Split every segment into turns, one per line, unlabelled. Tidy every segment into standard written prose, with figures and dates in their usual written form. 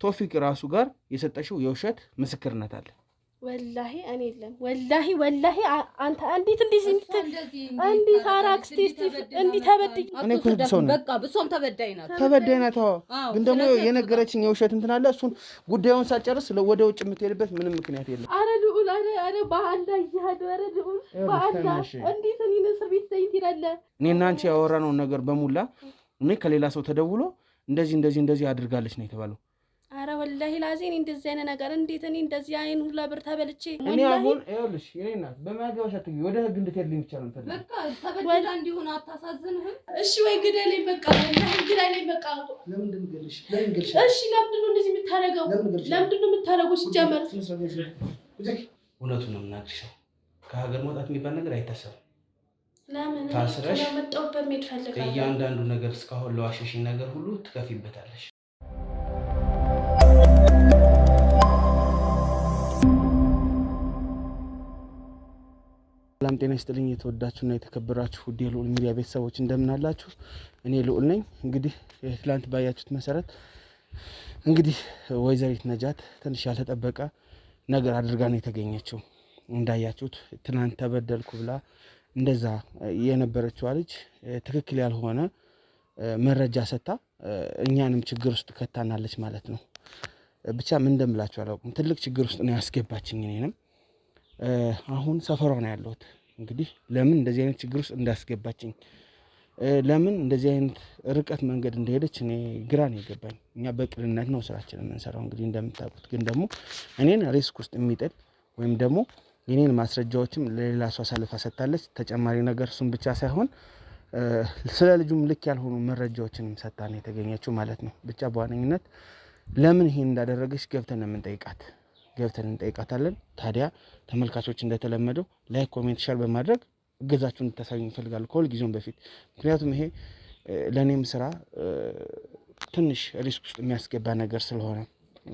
ቶፊቅ ራሱ ጋር የሰጠሽው የውሸት ምስክርነት አለ።
ወላሂ እኔ የለም ወላሂ አንተ እንዴት አራክስቴ እንዴት ተበድይ
እኔ ኩል ሰው ነው
በቃ ብሶም ተበዳይ ናት
ግን ደግሞ የነገረችኝ የውሸት እንትን አለ። እሱን ጉዳዩን ሳጨርስ ወደ ውጭ የምትሄድበት ምንም ምክንያት የለም።
አረ ልዑል አረ በአላ ይያድ አረ ልዑል በአላ እንዴት እኔን እስር ቤት ትይራለ?
እኔና አንቺ ያወራነውን ነገር በሙላ እኔ ከሌላ ሰው ተደውሎ እንደዚህ አድርጋለች ነው የተባለው።
አረ ወላሂ ላዚን እንደዚህ አይነት ነገር እንዴት እኔ እንደዚህ አይን ሁላ ብር ተበልቼ
እኔ አሁን ይኸውልሽ የኔና በማያገባሽ አትይ ወደ ህግ እንድትሄድልኝ ይቻላል ፈልግ
በቃ ተበደላ እንዲሆን አታሳዝንህም?
እሺ ወይ ግደለኝ በቃ ወላሂ ግደለኝ በቃ
ለምንድን ነው
እሺ ለምንድን ነው እንደዚህ የምታረገው? ለምንድን ነው የምታረገው? ሲጀመር
እውነቱን ነው የምናግርሽው። ከሀገር መውጣት የሚባል ነገር አይታሰብም።
ለምን
ታስረሽ
ለመጣሁበት መሄድ ፈልጋለሁ።
እያንዳንዱ ነገር እስካሁን ለዋሸሽኝ ነገር ሁሉ ትከፊበታለሽ። ሰላም ጤና ይስጥልኝ። የተወዳችሁና የተከበራችሁ ውድ የልዑል ሚዲያ ቤተሰቦች እንደምን አላችሁ? እኔ ልዑል ነኝ። እንግዲህ ትላንት ባያችሁት መሰረት እንግዲህ ወይዘሪት ነጃት ትንሽ ያልተጠበቀ ነገር አድርጋ ነው የተገኘችው። እንዳያችሁት ትናንት ተበደልኩ ብላ እንደዛ የነበረችው ልጅ ትክክል ያልሆነ መረጃ ሰጣ እኛንም ችግር ውስጥ ከታናለች ማለት ነው። ብቻ ምን እንደምላችሁ አላውቅም። ትልቅ ችግር ውስጥ ነው ያስገባችኝ። እኔንም አሁን ሰፈሯ ነው ያለሁት። እንግዲህ ለምን እንደዚህ አይነት ችግር ውስጥ እንዳስገባችኝ ለምን እንደዚህ አይነት ርቀት መንገድ እንደሄደች እኔ ግራ ነው የገባኝ። እኛ በቅንነት ነው ስራችን የምንሰራው እንግዲህ እንደምታውቁት። ግን ደግሞ እኔን ሪስክ ውስጥ የሚጥል ወይም ደግሞ የኔን ማስረጃዎችም ለሌላ ሰው አሳልፋ ሰጥታለች። ተጨማሪ ነገር እሱም ብቻ ሳይሆን ስለ ልጁም ልክ ያልሆኑ መረጃዎችንም ሰጥታ ነው የተገኘችው ማለት ነው። ብቻ በዋነኝነት ለምን ይሄን እንዳደረገች ገብተን እንጠይቃታለን። ታዲያ ተመልካቾች እንደተለመደው ላይክ፣ ኮሜንት፣ ሼር በማድረግ እገዛችሁን እንድታሳዩኝ እፈልጋለሁ ከሁል ጊዜውም በፊት። ምክንያቱም ይሄ ለእኔም ስራ ትንሽ ሪስክ ውስጥ የሚያስገባ ነገር ስለሆነ፣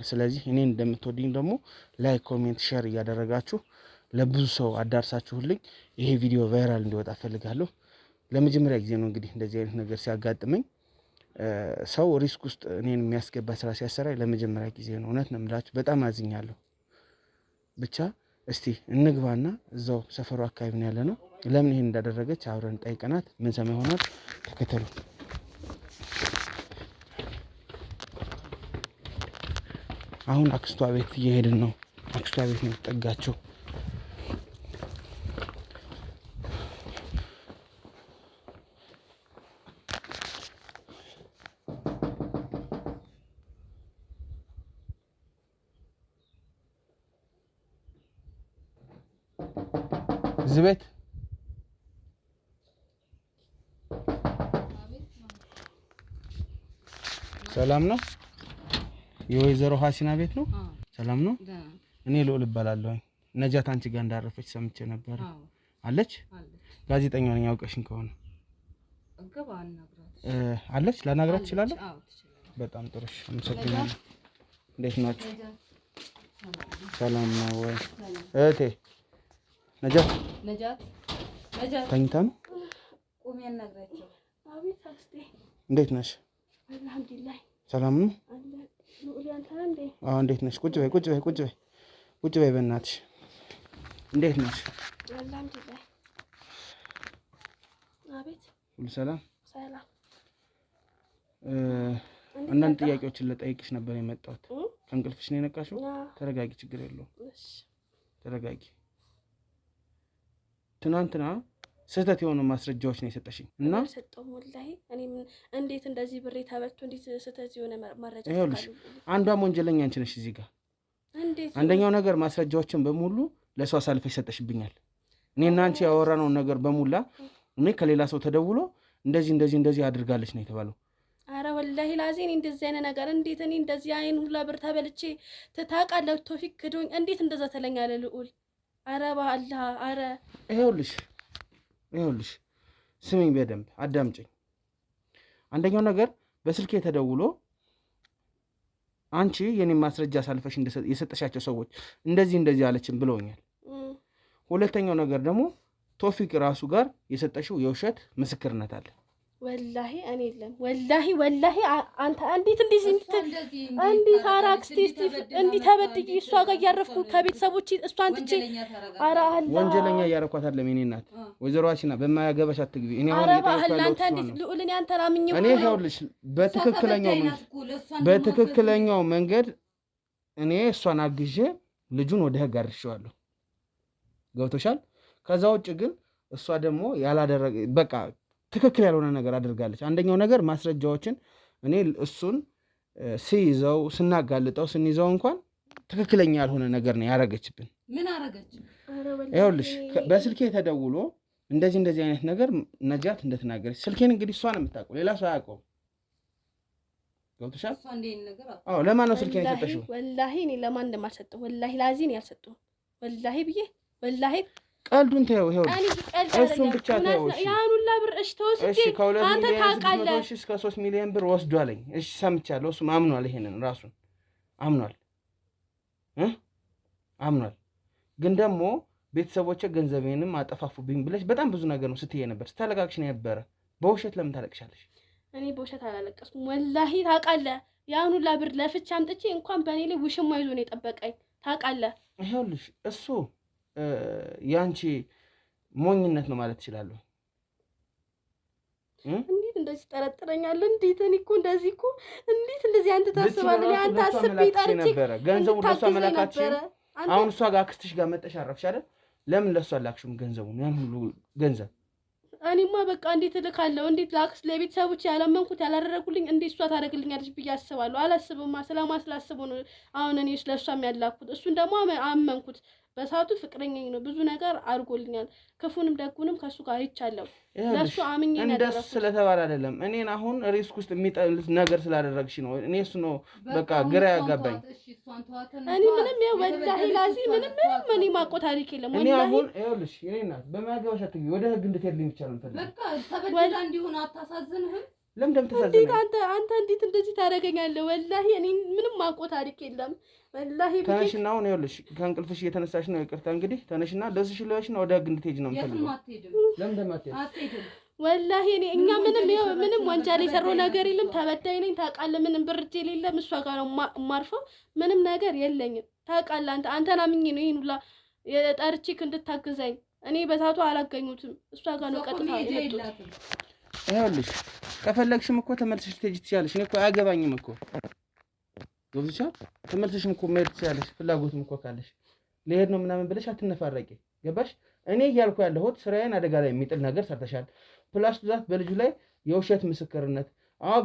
ስለዚህ እኔን እንደምትወድኝ ደግሞ ላይክ፣ ኮሜንት፣ ሼር እያደረጋችሁ ለብዙ ሰው አዳርሳችሁልኝ ይሄ ቪዲዮ ቫይራል እንዲወጣ እፈልጋለሁ። ለመጀመሪያ ጊዜ ነው እንግዲህ እንደዚህ አይነት ነገር ሲያጋጥመኝ። ሰው ሪስክ ውስጥ እኔን የሚያስገባ ስራ ሲያሰራ ለመጀመሪያ ጊዜ ነው። እውነት ነው የምላችሁ፣ በጣም አዝኛለሁ። ብቻ እስቲ እንግባና እዛው ሰፈሩ አካባቢ ነው ያለ ነው። ለምን ይሄን እንዳደረገች አብረን ጠይቀናት ምን ሰማ ይሆናል። ተከተሉ። አሁን አክስቷ ቤት እየሄድን ነው። አክስቷ ቤት ነው የተጠጋቸው። እዚህ ቤት ሰላም ነው? የወይዘሮ ሀሲና ቤት ነው? ሰላም ነው? እኔ ልዑል እባላለሁ። ነጃት አንቺ ጋር እንዳረፈች ሰምቼ ነበር። አለች? ጋዜጠኛው ነኝ አውቀሽኝ ከሆነ አለች? ላናግራት እችላለሁ? በጣም ጥሩ። አመሰግናለሁ። እንዴት ናችሁ? ሰላም ነው ወይ እህቴ? ነጃት ተኝታ ነው?
ቁሚ ያናግራቸው።
አቤት አክስቴ
እንዴት ነሽ?
አልሐምዱሊላህ
ሰላም ነው?
ልዑል ያንተ እንዴ?
አዎ እንዴት ነሽ? ቁጭ በይ በእናትሽ። እንዴት ነሽ?
አልሐምዱሊላህ። አቤት
ሁሉ ሰላም?
ሰላም።
አንዳንድ ጥያቄዎችን ልጠይቅሽ ነበር የመጣሁት። ከእንቅልፍሽ ነው የነቃሽው? ተረጋጊ፣ ችግር የለውም።
እሺ ተረጋጊ።
ትናንትና ስህተት የሆኑ ማስረጃዎች ነው የሰጠሽኝ እና
ሰጠው ወላሂ እኔ እንዴት እንደዚህ ብሬ ተበልቶ እንዴት ስህተት የሆነ መረጃ
ይኸውልሽ፣ አንዷም ወንጀለኛ አንቺ ነሽ እዚህ ጋር።
እንዴት?
አንደኛው ነገር ማስረጃዎችን በሙሉ ለሰው አሳልፈሽ ሰጠሽብኛል። እኔና አንቺ ያወራነውን ነገር በሙላ እኔ ከሌላ ሰው ተደውሎ እንደዚህ አድርጋለች ነው የተባለው።
አረ ወላሂ ላዚን እንደዚህ አይነት ነገር እንዴት እኔ እንደዚህ አይን ሁላ ብር ተበልቼ ታውቃለህ? ቶፊቅ ክዶኝ እንዴት እንደዛ ተለኛለ ልዑል? አረ በአላህ አረ
ይኸውልሽ ስሚኝ፣ በደንብ አዳምጪኝ። አንደኛው ነገር በስልክ ተደውሎ አንቺ የኔ ማስረጃ አሳልፈሽ የሰጠሻቸው ሰዎች እንደዚህ አለችን ብለውኛል። ሁለተኛው ነገር ደግሞ ቶፊቅ ራሱ ጋር የሰጠሽው የውሸት ምስክርነት አለ።
ወላሂ እኔ የለም ወላሂ አንተ እንዴት አራክስቴ እንዴት ተበድዬ እሷ ጋር እያረፍኩ ከቤተሰቦቼ እሷን ትቼ ኧረ አላህ
ወንጀለኛ እያረኳት አይደለም የኔ እናት ወይዘሮ አሲና በማያገባሽ አትግቢ እኔ አሁን
አንተ እንዴት ልዑልን አንተ ራምኝ
እኔ ይኸውልሽ በትክክለኛው መንገድ እኔ እሷን አግዤ ልጁን ወደ ህግ አድርሼዋለሁ ገብቶሻል ከዛ ውጭ ግን እሷ ደግሞ ያላደረገ በቃ ትክክል ያልሆነ ነገር አድርጋለች አንደኛው ነገር ማስረጃዎችን እኔ እሱን ሲይዘው ስናጋልጠው ስንይዘው እንኳን ትክክለኛ ያልሆነ ነገር ነው ያረጋችብን
ምን አረጋች
ይኸውልሽ በስልኬ ተደውሎ እንደዚህ አይነት ነገር ነጃት እንደተናገረች ስልኬን እንግዲህ እሷ ነው የምታውቀው ሌላ ሰው አያውቀውም ገብቶሻል አዎ ለማን ነው ስልኬን የሰጠሽው
ወላሂ እኔ ለማን እንደማልሰጠው ወላሂ ላዚን ያልሰጠው ወላሂ ብዬ ወላሂ
ቀልዱን ተይው ይኸውልሽ እሱን ብቻ ተይው እሺ
ያኑላ ብር እሺ ተወስጂ አንተ ታውቃለህ
እሺ እስከ 3 ሚሊዮን ብር ወስዷለኝ እሺ ሰምቻለሁ እሱ አምኗል ይሄንን ራሱን አምኗል ግን ደግሞ ቤተሰቦቼ ገንዘቤንም አጠፋፉብኝ ብለሽ በጣም ብዙ ነገር ነው ስትይ ነበር ስታለቃቅሽ ነበር በውሸት ለምን ታለቅሻለሽ
እኔ በውሸት አላለቀስኩም ወላሂ ታውቃለህ ያኑላ ብር ለፍቻ አምጥቼ እንኳን በእኔ ላይ ውሽማ ይዞ ነው የጠበቀኝ ታውቃለህ
ይኸውልሽ እሱ ያንቺ ሞኝነት ነው ማለት ይችላል
እንዴት እንደዚህ ተጠረጥረኛለህ እንዴት እኔ እኮ እንዴት እንደዚህ አንተ ታስባለህ አንተ አስቤ ጠርቼ
ገንዘቡ ለሷ መላካችን አሁን እሷ ጋር አክስትሽ ጋር መጠሽ አረፍሽ አይደል ለምን ለሷ አላክሽም ገንዘቡን ያን ሁሉ ገንዘብ
እኔማ በቃ እንዴት እልካለሁ እንዴት ላክስ ለቤተሰቦች ያላመንኩት ያላደረጉልኝ እንዴት እሷ ታደርግልኛለች ብዬ አስባለሁ አላስብማ ስለማስላስበው ነው አሁን እኔ ስለሷም ያላኩት እሱን ደግሞ አመንኩት በሳቱ ፍቅረኛኝ ነው ብዙ ነገር አድርጎልኛል ክፉንም ደጉንም ከሱ ጋር አይቻለሁ ለሱ አምኜ ነው
እንደሱ ስለተባለ አይደለም እኔን አሁን ሪስክ ውስጥ የሚጠል ነገር ስላደረግሽ ነው እኔ እሱ ነው በቃ ግራ ያጋባኝ
እኔ ምንም ወላሂ ላዚ ምንም እኔ ማቆ ታሪክ የለም
እኔ አሁን ይኸውልሽ የኔ እናት በማያገባሽ አትግቢ ወደ ህግ እንድትሄድልኝ ይቻላል
በቃ ተበደላ እንዲሆን አታሳዝንህም
ለምን እንደምትሳዘኝ
አንተ እንዴት እንደዚህ ታደርገኛለህ ወላሂ እኔ ምንም ማቆ ታሪክ የለም ወላሂ
ተነሽና አሁን ይኸውልሽ ከእንቅልፍሽ እየተነሳሽ ነው ይቅርታ እንግዲህ ተነሽና ደስሽ ለሽና ወደ ህግ እንድትሄጂ ነው የምፈልገው ለምን እንደማትሄጂ
ወላሂ እኛ ምንም ወንጀል የሰራው ነገር የለም ተበዳይ ነኝ ታውቃለህ ምንም ብር እጄ የለም እሷ ጋር ነው ማርፈው ምንም ነገር የለኝም ታውቃለህ አንተን አምኜ ነው ይሄን ሁላ የጠርቼክ እንድታግዘኝ እኔ በሳቱ አላገኙትም እሷ ጋር ነው ቀጥታ የመጡት
ይኸውልሽ ከፈለግሽም እኮ ተመልሰሽ ትሄጂ ትችያለሽ እኔ እኮ አያገባኝም እኮ ገብቶሻል ተመልሰሽም እኮ መሄድ ትችያለሽ ፍላጎትም እኮ ካለሽ ልሄድ ነው ምናምን ብለሽ አትነፋረቂ ገባሽ እኔ እያልኩ ያለሁት ስራዬን አደጋ ላይ የሚጥል ነገር ሰርተሻል ፕላስ ብዛት በልጁ ላይ የውሸት ምስክርነት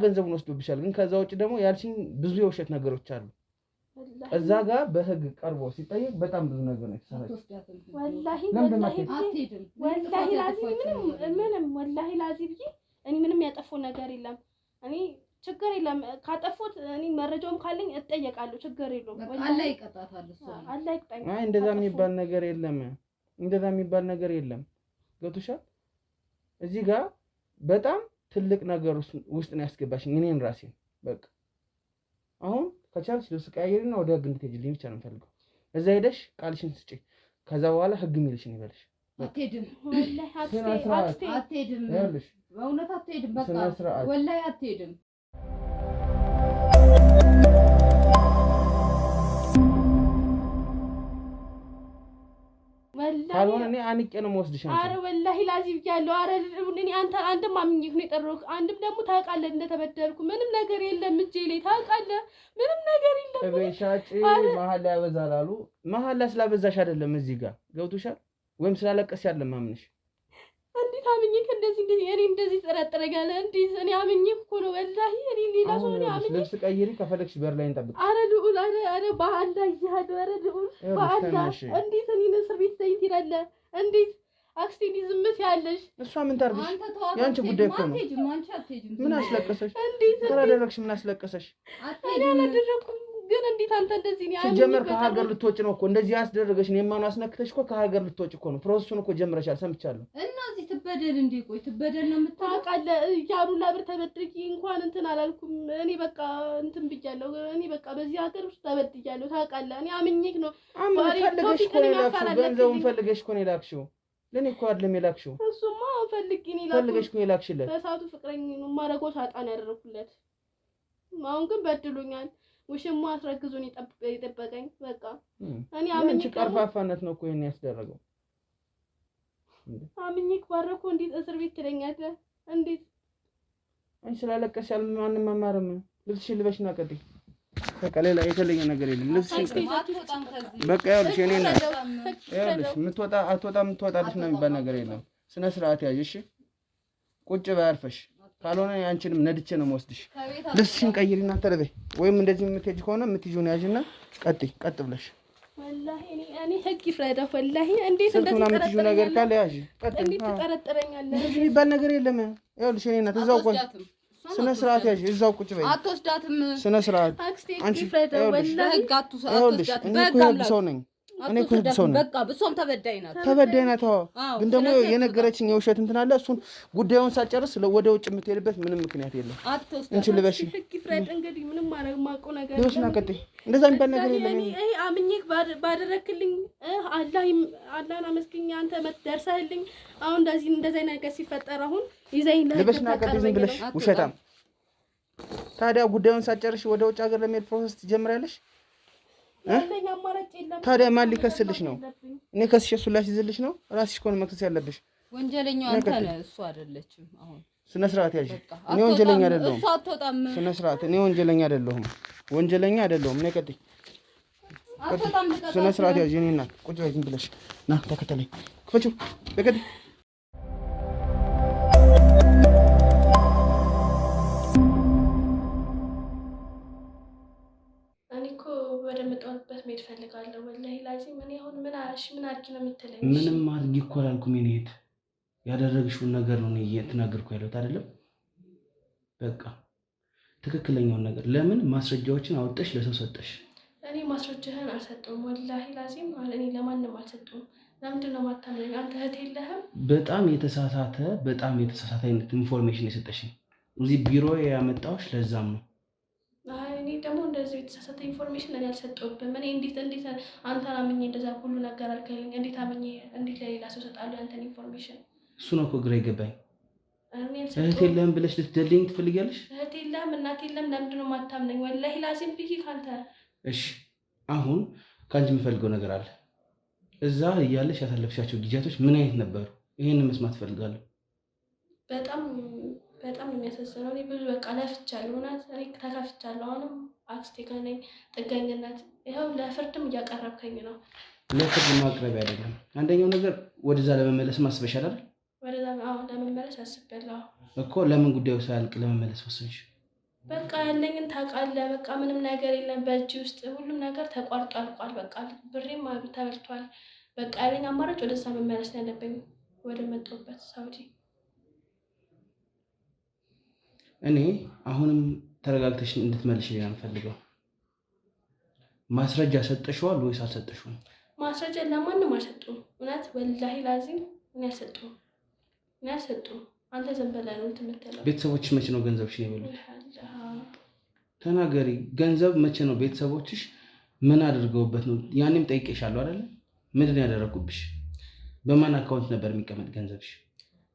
ገንዘቡን ወስዶብሻል ግን ከዛ ውጭ ደግሞ ያልሽኝ ብዙ የውሸት ነገሮች አሉ እዛ ጋር በህግ ቀርቦ ሲጠየቅ በጣም ብዙ ነገር ነው የተሰራው
ወላሂ ላዚ ብዬ እኔ ምንም ያጠፋው ነገር የለም እኔ ችግር የለም ካጠፉት እኔ መረጃውም ካለኝ እጠየቃለሁ ችግር የለውም
አላህ ይቀጣታል እሱ
አላህ ይቀጣኝ
እንደዛ የሚባል ነገር የለም ገብቶሻል እዚህ ጋር በጣም ትልቅ ነገር ውስጥ ነው ያስገባሽኝ እኔን ራሴን በቃ አሁን ከቻልሽ ልብስ ቀያየሪና ወደ ህግ እንድትሄጂልኝ ብቻ ነው የምፈልገው እዛ ሄደሽ ቃልሽን ስጪ ከዛ በኋላ ህግ የሚልሽን ይበልሽ
አትሄድም
ወላሂ
አትሄድም በእውነት አትሄድም በቃ ወላሂ አትሄድም
ካልሆነ እኔ አንቄ ነው የምወስድሽ
ኧረ ወላሂ ላዚ ብያለሁ ኧረ እኔ አንድም አምኜህ ነው የጠራሁት አንድም ደግሞ ታውቃለህ እንደተበደልኩ ምንም ነገር የለም እጄ ላይ ታውቃለህ ምንም ነገር የለም
በሻጭ መሀል ያበዛል አሉ መሀል ስላበዛሽ አይደለም እዚህ ጋር ገብቶሻል ወይም ስላለቀስ ያለ ማምንሽ
እንዴት አምኜህ እንደዚህ እኔ እንደዚህ ተጠረጥረኛለህ እንዴት እኔ አምኜህ እኮ ነው ወላሂ እኔ ሌላ ሰው ነው አምኜህ
ልብስ ቀይሪ ከፈለግሽ በር ላይ እንጠብቅ
ኧረ ልዑል ኧረ በአላህ ይያድ ኧረ ልዑል በአላህ እንዴት እኔ እስር ቤት ተይኝ ትላለህ እንዴት አክስቴ ዝምት ያለሽ
እሷ ምን ታርግሽ ያንቺ ጉዳይ እኮ ነው ምን አስለቀሰሽ እንዴት ተራደረክሽ ምን አስለቀሰሽ
እኔ አላደረኩም ግን እንዴት አንተ እንደዚህ ነው
ሲጀመር ከሀገር ልትወጪ ነው እኮ እንደዚህ ያስደረገሽ ነው የማኑ አስነክተሽ እኮ ከሀገር ልትወጪ እኮ ነው ፕሮሰሱን እኮ ጀምረሻል ሰምቻለሁ
እና እዚህ ትበደል እንዴ ቆይ ትበደል ነው የምታውቃለህ
ያሉላ ብር ተበድርቂ እንኳን እንትን አላልኩም እኔ በቃ እንትን ብያለሁ እኔ በቃ በዚህ ሀገር ውስጥ ተበድያለሁ ታውቃለህ እኔ አምኜክ ነው
ፈልገሽ እኮ ነው የላክሽው ገንዘቡን ፈልገሽ እኮ ነው የላክሽው ለኔ እኮ አይደለም የላክሽው።
እሱማ ፈልጌ ነው
ፈልገሽ እኮ የላክሽለት።
በሰዓቱ ፍቅረኛ ነው ማረጎ ሳጣን ያደረኩለት። አሁን ግን በድሉኛል። ውሽማ አስረግዞኝ ይጠበቀኝ በቃ እኔ አምኜ
ቀርፋፋነት ነው እኮ ይሄን ያስደረገው።
አምኜ ባረኩ እንዴት እስር ቤት ትለኛለህ? እንዴት
አንቺ ስላለቀሽ ማንም መማርም ልብስሽን ልበሽና ቀጥይ። በቃ ሌላ የተለየ ነገር የለም። ልብስሽን በቃ ያልሽ እኔ ነኝ ያልሽ የምትወጣልሽ ነው የሚባል ነገር የለም። ስነ ስርዓት ያዥ እሺ። ቁጭ በይ አርፈሽ። ካልሆነ አንቺንም ነድቼ ነው የምወስድሽ። ልብስሽን ቀይሪና ተለበይ። ወይም እንደዚህ የምትሄጂ ከሆነ የምትይዥውን ያዥና ቀጥ ብለሽ
ወላሂ እኔ ህግ ይፍረዳ። ወላሂ እንዴት
እንደዚህ ነገር ካለ ያዥ ቀጥ።
እንዴት ትጠረጥረኛለህ?
እንደዚህ የሚባል ነገር የለም። ይኸውልሽ እኔ እናት እዛው ቆይ ስነ ስርዓት ያዥ እዛው ቁጭ በይ።
አትወስዳትም።
ስነ ስርዓት
አንቺ ይፍረዳ። ወላሂ
ህግ አትወስዳትም።
በህግ ሰው ነኝ እኔ እኮ ህግ ሰው ነኝ።
በቃ ብሶም ተበዳይ ናት።
ግን ደግሞ የነገረችኝ የውሸት እንትን አለ። እሱን ጉዳዩን ሳጨርስ ወደ ውጭ የምትሄድበት ምንም ምክንያት የለም። እንቺ ልበሽ
ህግ ይፍረድ። እንግዲህ ምንም ማውቀው ነገር
ልበሽና ቀጥይ። እንደዛ የሚባል ነገር የለም።
እኔ አምኜህ ባደረክልኝ አላህን አመስግኝ። አንተ ደርሰህልኝ። አሁን እንደዚህ ነገር ሲፈጠር አሁን ይዘኝ
ልበሽና ቀጥይ። ዝም ብለሽ ውሸታም። ታዲያ ጉዳዩን ሳጨርሽ ወደ ውጭ ሀገር ለመሄድ ፕሮሰስ ትጀምሪያለሽ? ታዲያ ማን ሊከስልሽ ነው? እኔ ከስሽ እሱን ላስይዝልሽ ነው? ራስሽ እኮ ነው መክሰስ ያለብሽ።
ወንጀለኛው አንተ ነህ፣ እሱ አይደለችም። አሁን
ስነ ስርዓት ያዥ። እኔ ወንጀለኛ አይደለሁም።
እሱ አትወጣም።
ስነ ስርዓት። እኔ ወንጀለኛ አይደለሁም። እኔ ቀጥይ። ስነ ስርዓት ያዥ። እኔ እናት ቁጭ በይ ዝም ብለሽ ና ተከተለኝ። ክፈችው በቀጥይ
ወደምጠውበት መሄድ ፈልጋለሁ። ወላሂ ላዚም እኔ አሁን ምን አድርጊ ነው የምትለኝ?
ምንም አድርጊ እኮ አላልኩም። እኔ እህት ያደረግሽውን ነገር ነው እየተናገርኩ ያለሁት አይደለም። በቃ ትክክለኛውን ነገር ለምን ማስረጃዎችን አውጥተሽ ለሰው ሰጠሽ?
እኔ ማስረጃህን አልሰጠሁም። ወላሂ ላዚም እኔ ለማንም አልሰጠሁም። ለምንድን ነው የማታምነኝ? አንተ እህት የለህም?
በጣም የተሳሳተ አይነት ኢንፎርሜሽን የሰጠሽኝ እዚህ ቢሮ ያመጣሁሽ ለዛም ነው።
እኔ ደግሞ እንደዚህ የተሳሳተ ኢንፎርሜሽን እኔ አልሰጠሁብህም። እኔ እንዴት አንተን አምኜ እንደዛ ሁሉ ነገር አልከልኝ። እንዴት ለሌላ ሰው እሰጣለሁ አንተን ኢንፎርሜሽን?
እሱ ነው እኮ ግራ ይገባኝ። እህት የለህም ብለሽ ልትደልኝ ትፈልጊያለሽ?
እህት የለህም እናት የለህም። ለምንድን ነው የማታምነኝ? ወላሂ ላዚም ብዬ ካንተ። እሺ
አሁን ከአንቺ የምፈልገው ነገር አለ። እዛ እያለሽ ያሳለፍሻቸው ጊዜያቶች ምን አይነት ነበሩ? ይሄንን መስማት እፈልጋለሁ።
በጣም የሚያሳዝነው እኔ ብዙ በቃ ለፍቻለሁ። እውነት እኔ ተከፍቻለሁ። አሁንም አክስቴ ጋር ነኝ። ጥገኝነት ይኸው ለፍርድም እያቀረብከኝ ነው።
ለፍርድ ማቅረብ አይደለም አንደኛው ነገር። ወደዛ ለመመለስ አስበሻል አይደል?
ወደዛ ለመመለስ አስቤያለሁ
እኮ። ለምን ጉዳዩ ሳያልቅ ለመመለስ ወሰንሽ?
በቃ ያለኝን ታውቃለህ። በቃ ምንም ነገር የለም በእጅ ውስጥ ሁሉም ነገር ተቋርጦ አልቋል። በቃ ብሬም ተበልቷል። በቃ ያለኝ አማራጭ ወደዛ መመለስ ነው ያለብኝ፣ ወደ መጣሁበት ሳውዲ። እኔ አሁንም ተረጋግተሽ እንድትመልሽ ነው የምፈልገው። ማስረጃ ሰጠሽዋል ወይስ አልሰጠሽውም? ማስረጃ ለማንም አልሰጡም። እውነት ወላሂ ላዚም እኔ አልሰጡም። አንተ ዝም ብለህ ነው የምትለው። ቤተሰቦችሽ መቼ ነው ገንዘብሽ የበሉት? ተናገሪ። ገንዘብ መቼ ነው? ቤተሰቦችሽ ምን አድርገውበት ነው? ያኔም ጠይቄሻለሁ አይደለ? ምንድን ያደረጉብሽ? በማን አካውንት ነበር የሚቀመጥ ገንዘብሽ?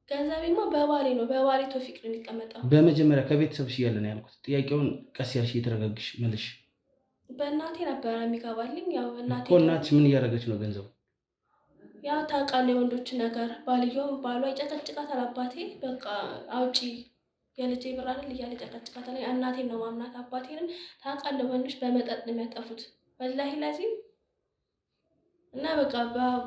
ገንዘቤማ በባሌ ነው። በባሌ ቶፊቅ ነው የሚቀመጠው። በመጀመሪያ ከቤተሰብሽ እያለ ነው ያልኩት። ጥያቄውን ቀስ ያልሽ እየተረጋግሽ መልሽ። በእናቴ ነበረ የሚገባልኝ። ያው እናቴ እኮ እናትሽ ምን እያደረገች ነው ገንዘቡ? ያው ታውቃለህ የወንዶች ነገር። ባሏ ይጨቀጭቃታል። አባቴ በቃ አውጪ የልጄ ብር አይደል እያለ ይጨቀጭቃታል። እናቴን ነው ማምናት። አባቴንም ታውቃለህ ወንዶች በመጠጥ ነው የሚያጠፉት። ወላሂ ላዚም እና በቃ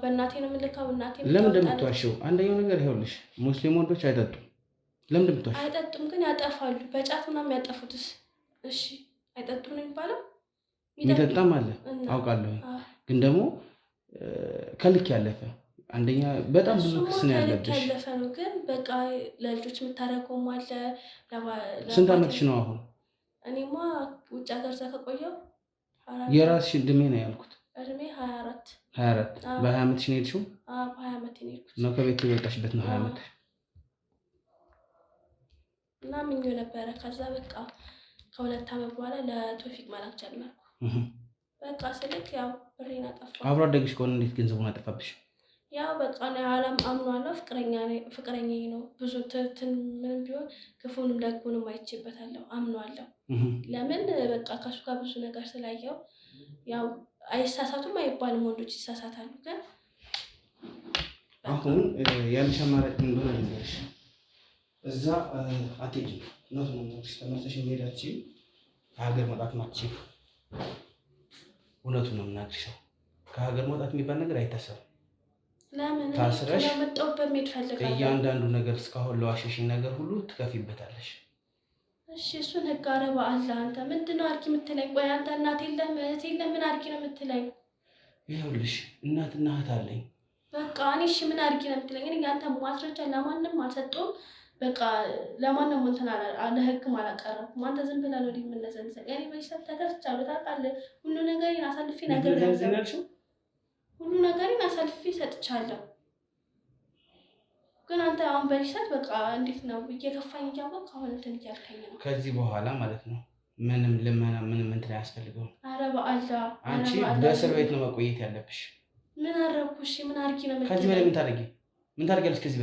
በእናቴ ነው የምልካው። እናቴ ለምን እንደምትዋሸው አንደኛው ነገር ይኸውልሽ፣ ሙስሊም ወንዶች አይጠጡም። ለምን እንደምትዋሸው? አይጠጡም ግን ያጠፋሉ። በጫት ምናምን ያጠፉትስ? እሺ አይጠጡም ነው የሚባለው? የሚጠጣም አለ አውቃለሁ። ግን ደግሞ ከልክ ያለፈ አንደኛ በጣም ብዙ ክስ ነው ያለብሽ። ያለፈ ነው ግን በቃ ለልጆች የምታደርገውም አለ። ስንት ዓመትሽ ነው አሁን? እኔማ ውጭ ሀገር ከቆየሁ የራስሽ እድሜ ነው ያልኩት። እድሜ 24 በ20 ዓመትሽ ነው የሄድሽው? በ20 ዓመቴ ነው የሄድኩት። ነው ከቤት የወጣሽበት ነው 20 ዓመት እና ምኞ ነበረ። ከዛ በቃ ከ2 ዓመት በኋላ ለቶፊቅ መላክ ጀመርኩ። በቃ ስልክ ያው ብሬን አጠፋ። አብሮ አደግሽ ከሆነ እንዴት ገንዘቡን አጠፋብሽ? ያው በቃ ነው ዓለም አምኗለሁ። ፍቅረኛዬ ነው። ብዙ ምንም ቢሆን ክፉንም ደጉንም አይቼበታለሁ፣ አምኗለሁ። ለምን በቃ ከሱ ጋር ብዙ ነገር ስላየው ያው አይሳሳቱም አይባልም፣ ወንዶች ይሳሳታሉ። ግን
አሁን ያንቺ አማራጭ ምን እንደሆነ ልንገርሽ። እዛ አትሄጂም ነው ተመልሰሽ መሄድ አትችይም። ከሀገር መውጣት ማትችይም። እውነቱን ነው የምናግርሽ። ከሀገር መውጣት የሚባል ነገር አይታሰብም።
ለምን
ታስረሽ
መጣሁበት መሄድ ፈልጋለሁ።
እያንዳንዱ ነገር እስካሁን ለዋሸሽኝ ነገር ሁሉ ትከፊበታለሽ።
እሺ እሱን ህግ አረባ አለ። አንተ ምንድነው አርኪ የምትለኝ? ቆይ አንተ እናት የለም እህት የለም ምን አርኪ ነው የምትለኝ?
ይኸውልሽ እናትና እህት አለኝ።
በቃ እኔ እሺ ምን አርኪ ነው የምትለኝ? እኔ ያንተ ማስረጃ ለማንም አልሰጠሁም። በቃ ለማንም እንትን ለህግም አላቀረብኩም። አንተ ዝም ብለህ ነው የምነዘንዘኝ። እኔ በይሰት ተከፍቻለሁ ታውቃለህ። ሁሉ ነገሬን አሳልፌ ሁሉ ነገሬን አሳልፌ ሰጥቻለሁ። ግን አንተ አሁን በይሰት በቃ እንዴት ነው እየከፋኝ እያወቅህ አሁን እንትን እያልከኝ ነው።
ከዚህ በኋላ ማለት ነው ምንም ልመና ምንም እንትን አያስፈልገውም።
ኧረ በአላህ
አንቺ በእስር ቤት ነው መቆየት ያለብሽ።
ምን አደረኩሽ? ምን አድርጊ ነው የምትለኝ?
ከዚህ በላይ ምን ታደርጊያለሽ? ከዚህ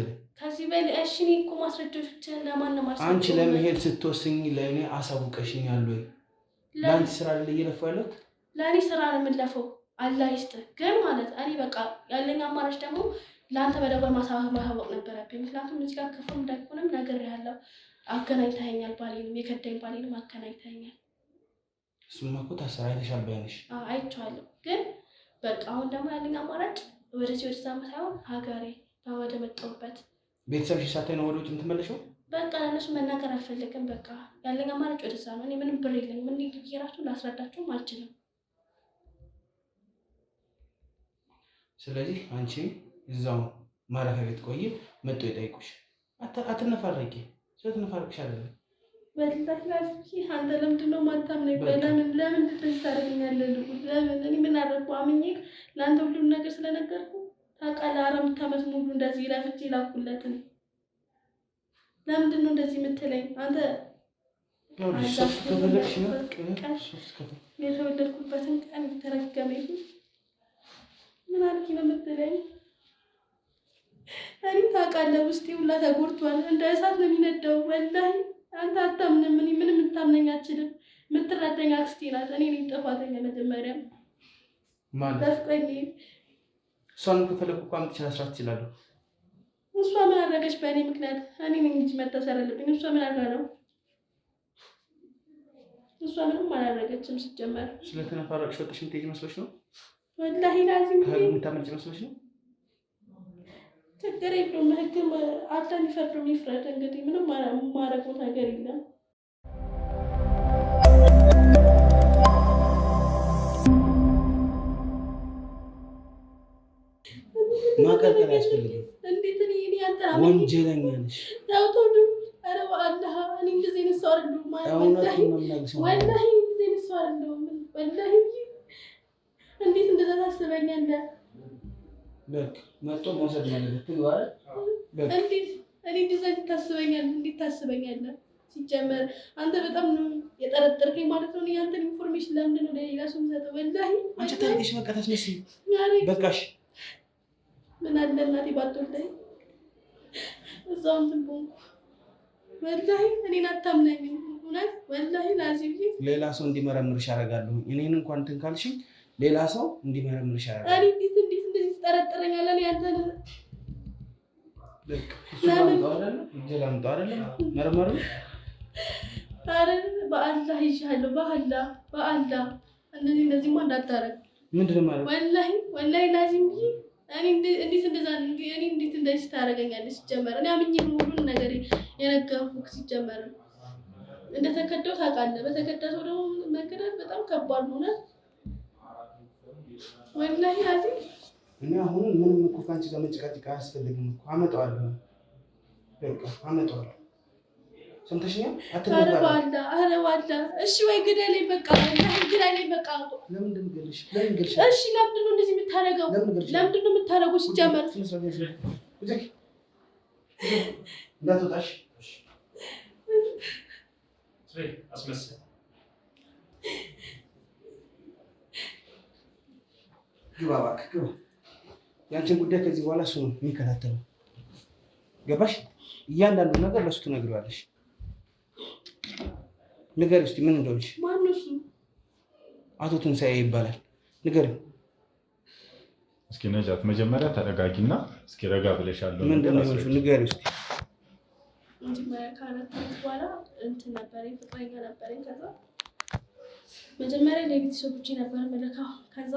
በላይ
እሺ እኔ እኮ ማስረጃዎችን ለማንም አልሰጠሁም።
አንቺ ለመሄድ ስትወስኝ ለእኔ አሳውቀሽኛል ወይ? ለአንቺ ስራ አይደለ እየለፋሁ ያለሁት?
ለእኔ ስራ ነው የምንለፈው። አላህ ይስጥህ። ግን ማለት እኔ በቃ ያለኝ አማራጭ ደግሞ ለአንተ በደወል ማሳወቅ ነበረብኝ። ምክንያቱም እዚህ ጋር ክፉም ደጉንም ነግሬሃለሁ። አገናኝተኸኛል። ባሌንም የከዳኝ ባሌንም አገናኝተኸኛል።
እሱማ እኮ ታሰራ አይተሻል ባይነሽ።
አይቼዋለሁ። ግን በቃ አሁን ደግሞ ያለኝ አማራጭ ወደዚህ ወደዛ ሳይሆን ሀገሬ ወደ መጣሁበት
ቤተሰብሽ ሳታይ ነው ወደ ውጭ የምትመለሺው?
በቃ ለእነሱ መናገር አልፈልግም። በቃ ያለኝ አማራጭ ወደዛ ነው። እኔ ምንም ብር የለኝም። ምን እራሱ ላስረዳችሁም አልችልም።
ስለዚህ አንቺ እዛው ማረፊያ ቤት ቆይ፣ መጥቶ ይጠይቁሽ። አትነፋረቂ። ስለትነፋረቅሽ አይደለም።
በላህ ላዝኪ አንተ ለምንድን ነው የማታምነኝ? ለምን ታደርገኛለህ? ለምን እኔ ምን አደረኩ? አምኜህ ለአንተ ሁሉም ነገር ስለነገርኩ ታውቃለህ። 4 ዓመት ሙሉ እንደዚህ ለፍቼ ላኩለትን ለምንድን ነው እንደዚህ የምትለኝ? አንተ የተወለድኩበትን ቀን ተረገመ። ምን አልኪ ነው የምትለኝ? እኔ ታውቃለህ ውስጤ ሁላ ተጎድቷል። እንደ እሳት ነው የሚነዳው። ወላሂ አንተ አታምንም። እኔ ምንም የምታምነኝ አችልም። የምትረዳኝ አክስቴ ናት። እኔ ነኝ ጥፋተኛ። መጀመሪያ በፍቀኝ
እሷን ከፈለኩ እኮ አምጥቼ ላስራት እችላለሁ።
እሷ ምን አደረገች በእኔ ምክንያት? እኔ ነኝ እንጂ መታሰር አለብኝ። እሷ ምን አድርጋ ነው? እሷ ምንም አላደረገችም። ሲጀመር
ስለተነፋረቅሽ ወጥሽ የምትሄጂ መስሎሽ ነው?
ወላሂ ላዚም
የምታመልጭ መስሎሽ ነው?
ችግር የለውም። ህግም አላህ የሚፈርደው ይፍረድ። እንግዲህ ምንም የማደርገው ነገር የለም።
ማቀርቀር ያስፈልጋል።
እንዴት እኔ አንተ
ወንጀለኛ ነሽ።
ታውቶዱ አረ በአላህ እኔ እንደዚህ ነው ሰው አይደለም ማለት ወላሂ እንደዚህ ነው ሰው አይደለም ወላሂ። እንዴት እንደዛ ታስበኛለህ?
በቃ መጥቶ መውሰድ ማለት ትግባር። በቃ
እንዴት እኔ እንደዛ ታስበኛለህ? እንዴት ታስበኛለህ? ሲጀመር አንተ በጣም ነው የጠረጠርከኝ ማለት ነው። ያንተን ኢንፎርሜሽን ለምንድን ነው ለሌላ ሰው የምሰጠው? ወላሂ
አንቺ ታሪክሽ በቃ ታስመስይ። በቃሽ።
ምን አለ እናቴ ባትወልደኝ እዛው እንትን ቦንኩ። ወላሂ እኔን አታምነኝም። እውነት ወላሂ ላዚም
ሌላ ሰው እንዲመረምርሽ አደርጋለሁ። እኔን እንኳን እንትን ካልሽኝ ሌላ ሰው እንዲመረምርሽ አደርጋለሁ።
እኔ እንዴት እንደዚህ ትጠረጥረኛለህ? እኔ አንተን
በቃ ለምን ላምጣው አይደለም መርመሩ።
ኧረ በአላህ ይሻለሁ። በአላህ እንደዚህማ እንዳታረግ።
ምንድን ነው ማለት?
ወላሂ ላዚም እኔ እንዴት እንደዚህ ታደርገኛለህ? ሲጀመር እኔ አምኜ ሁሉን ነገር የነገርኩህ። ሲጀመር እንደተከደው ታውቃለህ። በተከዳ ሰው ደግሞ መከዳት በጣም ከባድ ነው። እውነት ወላሂ ላዚም
እኔ አሁን ምንም እኮ ከአንቺ ጋር መጨቃጨቅ አያስፈልግም እኮ። አመጣዋለሁ፣ በቃ አመጣዋለሁ። ሰምተሽኛል?
ኧረ በአላህ እሺ ወይ ግደለኝ በቃ። ግደለኝ በቃ።
ለምንድን ነው የምገልሽ? ለምን ገልሽ?
እሺ ለምንድን ነው እንደዚህ የምታደርገው? ለምንድን ነው የምታደርገው? ሲጀመር
እንዳትወጣሽ ግባ እባክህ ግባ። ያንቺን ጉዳይ ከዚህ በኋላ እሱ ነው የሚከታተለው። ገባሽ? እያንዳንዱ ነገር ለእሱ ትነግሪዋለሽ። ንገሪው እስኪ ምን እንደሆንሽ።
ማነው እሱ?
አቶ ትንሣኤ ይባላል። ንገሪው
እስኪ። ነጃት መጀመሪያ ተረጋጊና እስኪ ረጋ ብለሻለሁ።
ምንድን ነው የሆንሽው? ንገሪው እስኪ።
መጀመሪያ ከአራት ዓመት በኋላ እንትን ነበረኝ፣ ፍቅረኛ ነበረኝ። ከዛ መጀመሪያ ለቤተሰቦቼ ነበር የምልከው። ከዛ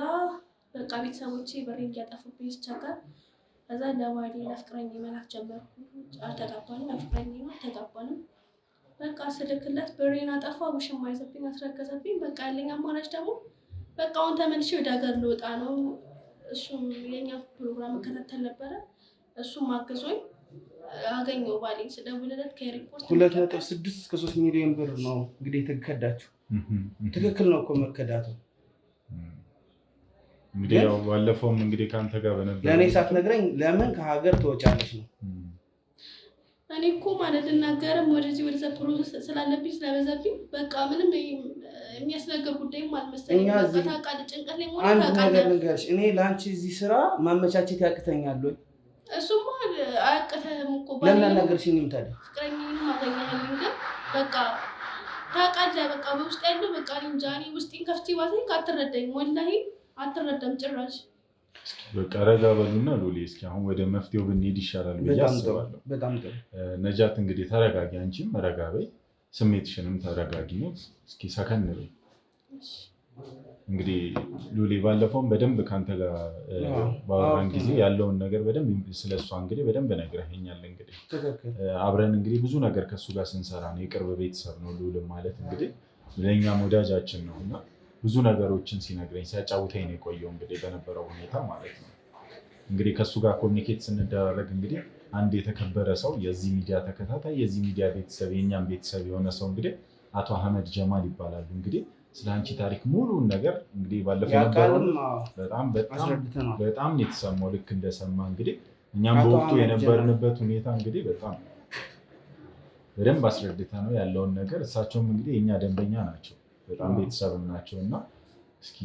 በቃ ቤተሰቦቼ ብሬን እያጠፉብኝ ስቸገር ከዛ ለባሌ ለፍቅረኛ መላክ ጀመርኩ። አልተጋባንም፣ ለፍቅረኛ አልተጋባንም። በቃ ስልክለት ብሬን አጠፋ፣ ውሽማ ይዘብኝ፣ አስረገዘብኝ። በቃ ያለኝ አማራጭ ደግሞ በቃ አሁን ተመልሼ ወደ ሀገር ልወጣ ነው። እሱም የኛ ፕሮግራም እከታተል ነበረ። እሱም አግዞኝ አገኘው ባሌን። ስደውልለት ከኤርፖርት
2.6 እስከ 3 ሚሊዮን ብር ነው እንግዲህ የተከዳችሁ። ትክክል ነው እኮ መከዳቱ።
እንግዲህ ያው ባለፈውም እንግዲህ ከአንተ ጋር በነበረ
ለእኔ ሳትነግረኝ ለምን ከሀገር ትወጫለሽ ነው።
እኔ እኮ ማለት ልናገርም ወደዚህ ወደዛ ፕሮሰስ ስላለብኝ ስለበዛብኝ በቃ ምንም የሚያስነገር ጉዳይም አልመሰለኝ። ታውቃለህ ጭንቀት ላይ ሆነ።
አንድ ነገር ልንገርሽ፣ እኔ ለአንቺ እዚህ ስራ ማመቻቸት ያቅተኛል ወይ?
እሱማ አያቅተህም እኮ
ለምን አልነገርሽኝም ታዲያ?
ፍቅረኛዬንም አገኘኸኝ ግን በቃ ታውቃለህ፣ በቃ በውስጥ ያለው በቃ እንጃ። እኔ ውስጤን ከፍቼ ባሰኝ አትረዳኝም፣ ወላሂ አትረዳም ጭራሽ።
በቃ ረጋ በሉና ሉሊ፣ እስኪ አሁን ወደ መፍትሄው ብንሄድ ይሻላል ብዬ አስባለሁ።
በጣም ጥሩ።
ነጃት እንግዲህ ተረጋጊ፣ አንቺም ረጋ በይ፣ ስሜትሽንም ተረጋጊ ነው። እስኪ ሰከን በይ። እንግዲህ ሉሊ ባለፈውም በደንብ ከአንተ ጋር ባወራን ጊዜ ያለውን ነገር በደንብ ስለሷ እንግዲህ በደንብ ነግረኸኛል። እንግዲህ አብረን እንግዲህ ብዙ ነገር ከእሱ ጋር ስንሰራ ነው። የቅርብ ቤተሰብ ነው ሉልም ማለት እንግዲህ ለእኛም ወዳጃችን ነው እና ብዙ ነገሮችን ሲነግረኝ ሲያጫውተኝ ነው የቆየው እንግዲህ በነበረው ሁኔታ ማለት ነው። እንግዲህ ከእሱ ጋር ኮሚኒኬት ስንደራረግ እንግዲህ አንድ የተከበረ ሰው የዚህ ሚዲያ ተከታታይ የዚህ ሚዲያ ቤተሰብ የእኛም ቤተሰብ የሆነ ሰው እንግዲህ አቶ አህመድ ጀማል ይባላሉ። እንግዲህ ስለ አንቺ ታሪክ ሙሉን ነገር እንግዲህ ባለፈው ነበረው በጣም የተሰማው ልክ እንደሰማ እንግዲህ እኛም በወቅቱ የነበርንበት ሁኔታ እንግዲህ በጣም በደንብ አስረድተ ነው ያለውን ነገር። እሳቸውም እንግዲህ የእኛ ደንበኛ ናቸው፣ በጣም ቤተሰብም ናቸው እና እስኪ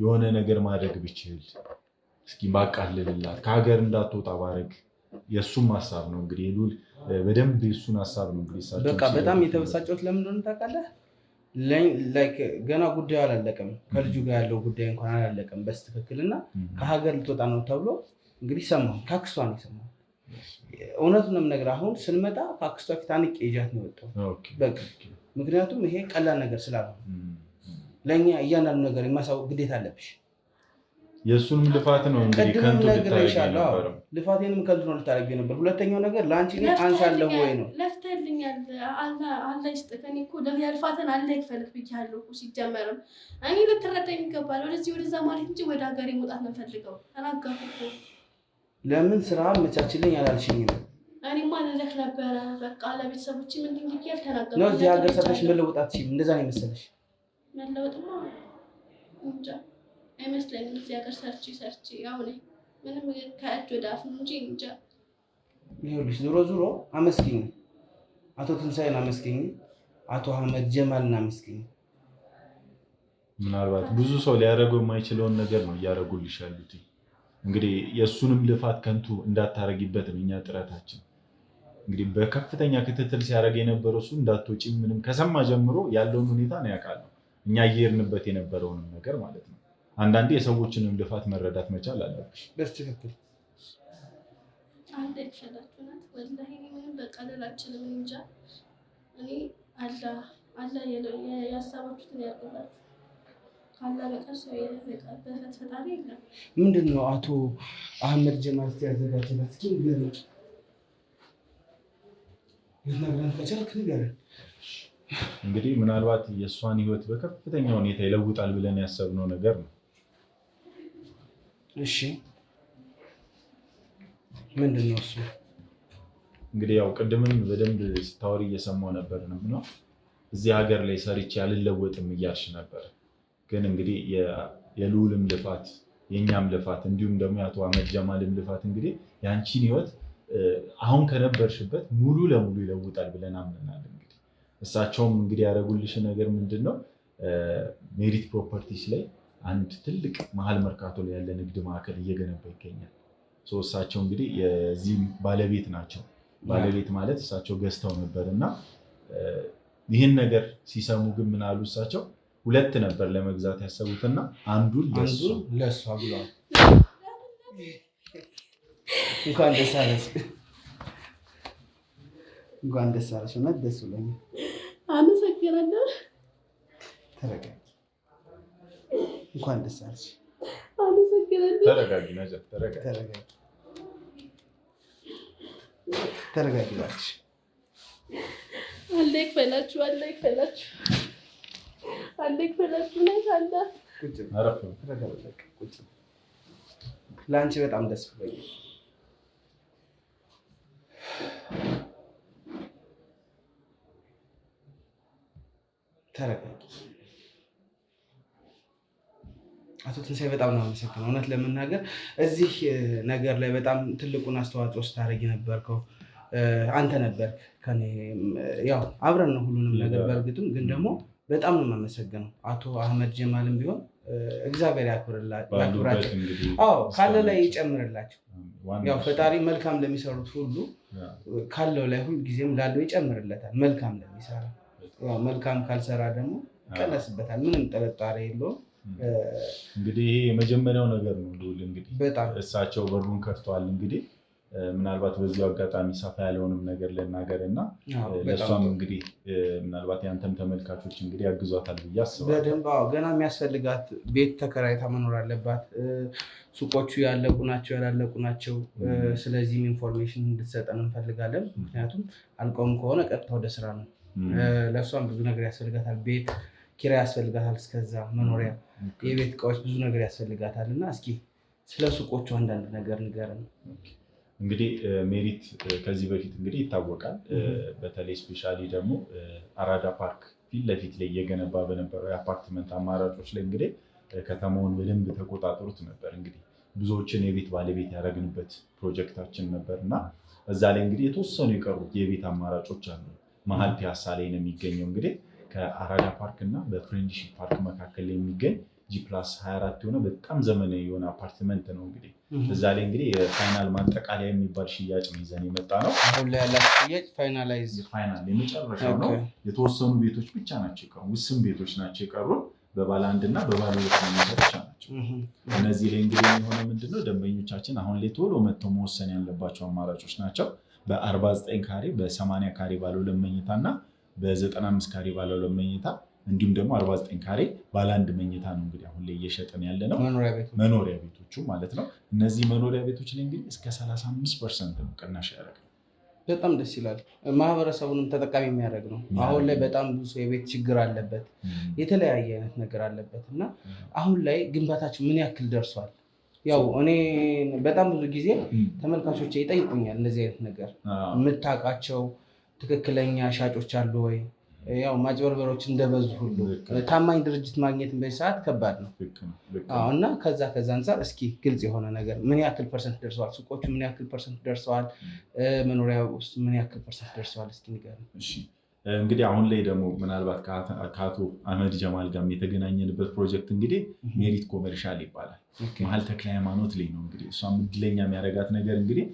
የሆነ ነገር ማድረግ ብችል እስኪ ባቃልልላት ከሀገር እንዳትወጣ ባረግ የእሱም ሀሳብ ነው እንግዲህ ሉል በደንብ የእሱን ሀሳብ ነው እንግዲህ እሳቸው
በቃ በጣም የተበሳጨሁት ለምን እንደሆነ ታውቃለህ? ገና ጉዳዩ አላለቀም፣ ከልጁ ጋር ያለው ጉዳይ እንኳን አላለቀም በስትክክል እና ከሀገር ልትወጣ ነው ተብሎ እንግዲህ ሰማሁ። ከአክስቷ ነው የሰማሁት። እውነቱን ነው የምነግርህ። አሁን ስንመጣ ከአክስቷ ፊት አንቄ ይዣት ነው የወጣው። በቃ ምክንያቱም ይሄ ቀላል ነገር ስላልሆነ ለእኛ እያንዳንዱ ነገር የማሳወቅ ግዴታ አለብሽ።
የእሱንም ልፋት ነው እንግዲህ ከንቱ ልታረጊ
ልፋቴንም ከንቱ ነው ልታረጊ ነበር። ሁለተኛው ነገር ለአንቺ ግን አንሳለሁ ወይ ነው።
ለፍተህልኛል፣ አላህ ይስጥህ። እኔ እኮ ልፋትን አላህ ይክፈልህ ብያለሁ እኮ። ሲጀመርም እኔ ልትረዳኝ ይገባል። ወደዚህ ወደዛ ማለት እንጂ ወደ ሀገሬ መውጣት ነው የምፈልገው። ተናገርኩ እኮ።
ለምን ስራ አመቻችልኝ አላልሽኝም?
እኔማ ልልህ ነበረ። በቃ ለቤተሰቦች ምንድን ብዬ አልተናገርኩም
ነው። እዚህ ሀገር ሰርተሽ መለወጣት ሲል እንደዛ ነው የመሰለሽ?
መለወጥማ እንጃ አይመስለኝም። እዚህ ሀገር ሰርቼ አሁን ምንም ከእጅ ወደ አፍ ነው እንጂ እንጃ።
ይኸውልሽ ዞሮ ዞሮ አመስግኝ፣ አቶ ትንሣኤን አመስግኝ፣ አቶ አህመድ ጀማልን አመስግኝ።
ምናልባት ብዙ ሰው ሊያደርገው የማይችለውን ነገር ነው እያደረጉልሽ ያሉት። እንግዲህ የእሱንም ልፋት ከንቱ እንዳታረጊበት ነው እኛ ጥረታችን። እንግዲህ በከፍተኛ ክትትል ሲያደርግ የነበረው እሱ እንዳትወጪ ምንም ከሰማ ጀምሮ ያለውን ሁኔታ ነው ያውቃል። እኛ እየሄድንበት የነበረውንም ነገር ማለት ነው። አንዳንዴ የሰዎችንም ልፋት መረዳት መቻል አለብሽ።
በትክክል
አንድ ይፈላችሁ ናት። ወላሂ እኔ ምንም በቃ ልላችንም እንጃ። እኔ አላህ ያሳባችሁትን ያደርጋችሁ። ካላህ በቀር ሰው የለበት ፈጣሪ የለም።
ምንድን ነው አቶ አህመድ ጀማል ያዘጋጀላት? እስኪ ንገረን፣ ልትነግረን ከቻልክ ንገረን።
እንግዲህ ምናልባት የእሷን ህይወት በከፍተኛ ሁኔታ ይለውጣል ብለን ያሰብነው ነገር ነው።
እሺ ምንድን ነው እሱ?
እንግዲህ ያው ቅድምም በደንብ ስታወሪ እየሰማሁ ነበር ነው እዚህ ሀገር ላይ ሰርቼ አልለወጥም እያልሽ ነበር። ግን እንግዲህ የልዑልም ልፋት የእኛም ልፋት እንዲሁም ደግሞ የአቶ አህመድ ጀማልም ልፋት እንግዲህ የአንቺን ህይወት አሁን ከነበርሽበት ሙሉ ለሙሉ ይለውጣል ብለን አምነናል። እንግዲህ እሳቸውም እንግዲህ ያደረጉልሽ ነገር ምንድን ነው? ሜሪት ፕሮፐርቲስ ላይ አንድ ትልቅ መሀል መርካቶ ላይ ያለ ንግድ ማዕከል እየገነባ ይገኛል። እሳቸው እንግዲህ የዚህ ባለቤት ናቸው። ባለቤት ማለት እሳቸው ገዝተው ነበር እና ይህን ነገር ሲሰሙ ግን ምን አሉ እሳቸው 2 ነበር ለመግዛት ያሰቡትና አንዱን
ለሷ ብለዋል። እንኳን ደስ አለሽ፣ እንኳን ደስ አለሽ። እውነት ደስ ብሎኛል።
አመሰግናለሁ።
ተረጋጊ። እንኳን ደስ አለሽ።
አመሰግናለሁ።
ተረጋጊ ነጃት፣ ተረጋጊ።
ተረጋጊ እባክሽ።
አለክ በላችሁ ነታላ
አረፍ
ቁጭ። ለአንቺ በጣም ደስ ብሎኛል። ተረጋጊ። አቶ ትንሳኤ በጣም ነው አመሰግነው። እውነት ለመናገር እዚህ ነገር ላይ በጣም ትልቁን አስተዋጽኦ ስታደርጊ ነበርከው አንተ ነበርክ። ከኔ ያው አብረን ነው ሁሉንም ነገር በእርግጥም ግን ደግሞ በጣም ነው የማመሰግነው። አቶ አህመድ ጀማልም ቢሆን እግዚአብሔር ያክብራቸው። አዎ ካለ ላይ ይጨምርላቸው። ያው ፈጣሪ መልካም ለሚሰሩት ሁሉ ካለው ላይ ሁሉ ጊዜም ላለው ይጨምርለታል። መልካም ለሚሰራ ያው መልካም ካልሰራ ደግሞ ይቀነስበታል። ምንም ጥርጣሬ የለውም።
እንግዲህ ይሄ የመጀመሪያው ነገር ነው። እንግዲህ
በጣም
እሳቸው በሩን ከፍተዋል። እንግዲህ ምናልባት በዚሁ አጋጣሚ ሰፋ ያለውንም ነገር ልናገር እና ለእሷም እንግዲህ ምናልባት ያንተም ተመልካቾች እንግዲህ ያግዟታል ብዬ አስባለሁ።
በደንብ ገና የሚያስፈልጋት ቤት ተከራይታ መኖር አለባት። ሱቆቹ ያለቁ ናቸው ያላለቁ ናቸው። ስለዚህም ኢንፎርሜሽን እንድትሰጠን እንፈልጋለን። ምክንያቱም አልቀውም ከሆነ ቀጥታ ወደ ስራ ነው። ለእሷም ብዙ ነገር ያስፈልጋታል። ቤት ኪራይ ያስፈልጋታል። እስከዛ መኖሪያ፣ የቤት እቃዎች ብዙ ነገር ያስፈልጋታል እና እስኪ ስለ ሱቆቹ አንዳንድ ነገር ንገረን።
እንግዲህ ሜሪት ከዚህ በፊት እንግዲህ ይታወቃል። በተለይ ስፔሻሊ ደግሞ አራዳ ፓርክ ፊት ለፊት ላይ እየገነባ በነበረው የአፓርትመንት አማራጮች ላይ እንግዲህ ከተማውን በደንብ ተቆጣጠሩት ነበር። እንግዲህ ብዙዎችን የቤት ባለቤት ያደረግንበት ፕሮጀክታችን ነበር እና እዛ ላይ እንግዲህ የተወሰኑ የቀሩት የቤት አማራጮች አሉ። መሀል ፒያሳ ላይ ነው የሚገኘው። እንግዲህ ከአራዳ ፓርክ እና በፍሬንድሺፕ ፓርክ መካከል ላይ የሚገኝ G+24 የሆነ በጣም ዘመናዊ የሆነ አፓርትመንት ነው። እንግዲህ እዛ ላይ እንግዲህ የፋይናል ማጠቃለያ የሚባል ሽያጭ ነው ይዘን የመጣ ነው።
አሁን ላይ ያላት ሽያጭ ፋይናል
የመጨረሻው ነው። የተወሰኑ ቤቶች ብቻ ናቸው የቀሩ፣ ውስን ቤቶች ናቸው የቀሩን። በባለ 1 እና በባለ 2 መኝታ ብቻ ናቸው። እነዚህ ላይ እንግዲህ የሆነ ምንድነው ደንበኞቻችን አሁን ላይ ቶሎ መጥተው መወሰን ያለባቸው አማራጮች ናቸው። በ49 ካሬ፣ በ80 ካሬ ባለ 2 መኝታ እና በ95 ካሬ ባለ 2 መኝታ እንዲሁም ደግሞ 49 ካሬ ባለ 1 መኝታ ነው እንግዲህ አሁን ላይ እየሸጠን ያለ ነው። መኖሪያ ቤቶቹ ማለት ነው። እነዚህ መኖሪያ ቤቶች ላይ እንግዲህ እስከ 35% ነው ቅናሽ ያደረግነው።
በጣም ደስ ይላል። ማህበረሰቡንም ተጠቃሚ የሚያደርግ ነው። አሁን ላይ በጣም ብዙ የቤት ችግር አለበት፣ የተለያየ አይነት ነገር አለበት እና አሁን ላይ ግንባታችን ምን ያክል ደርሷል? ያው እኔ በጣም ብዙ ጊዜ ተመልካቾች ይጠይቁኛል እንደዚህ አይነት ነገር የምታውቃቸው ትክክለኛ ሻጮች አሉ ወይ? ያው ማጭበርበሮች እንደበዙ ሁሉ ታማኝ ድርጅት ማግኘት በዚህ ሰዓት ከባድ ነው እና ከዛ አንጻር እስኪ ግልጽ የሆነ ነገር ምን ያክል ፐርሰንት ደርሰዋል? ሱቆቹ ምን ያክል ፐርሰንት ደርሰዋል? መኖሪያ ውስጥ ምን ያክል ፐርሰንት ደርሰዋል? እስኪ ንገረን።
እንግዲህ አሁን ላይ ደግሞ ምናልባት ከአቶ አህመድ ጀማል ጋር የተገናኘንበት ፕሮጀክት እንግዲህ ሜሪት ኮሜርሻል ይባላል። መሀል ተክለ ሃይማኖት ላይ ነው። እንግዲህ እሷም እድለኛ የሚያደርጋት ነገር እንግዲህ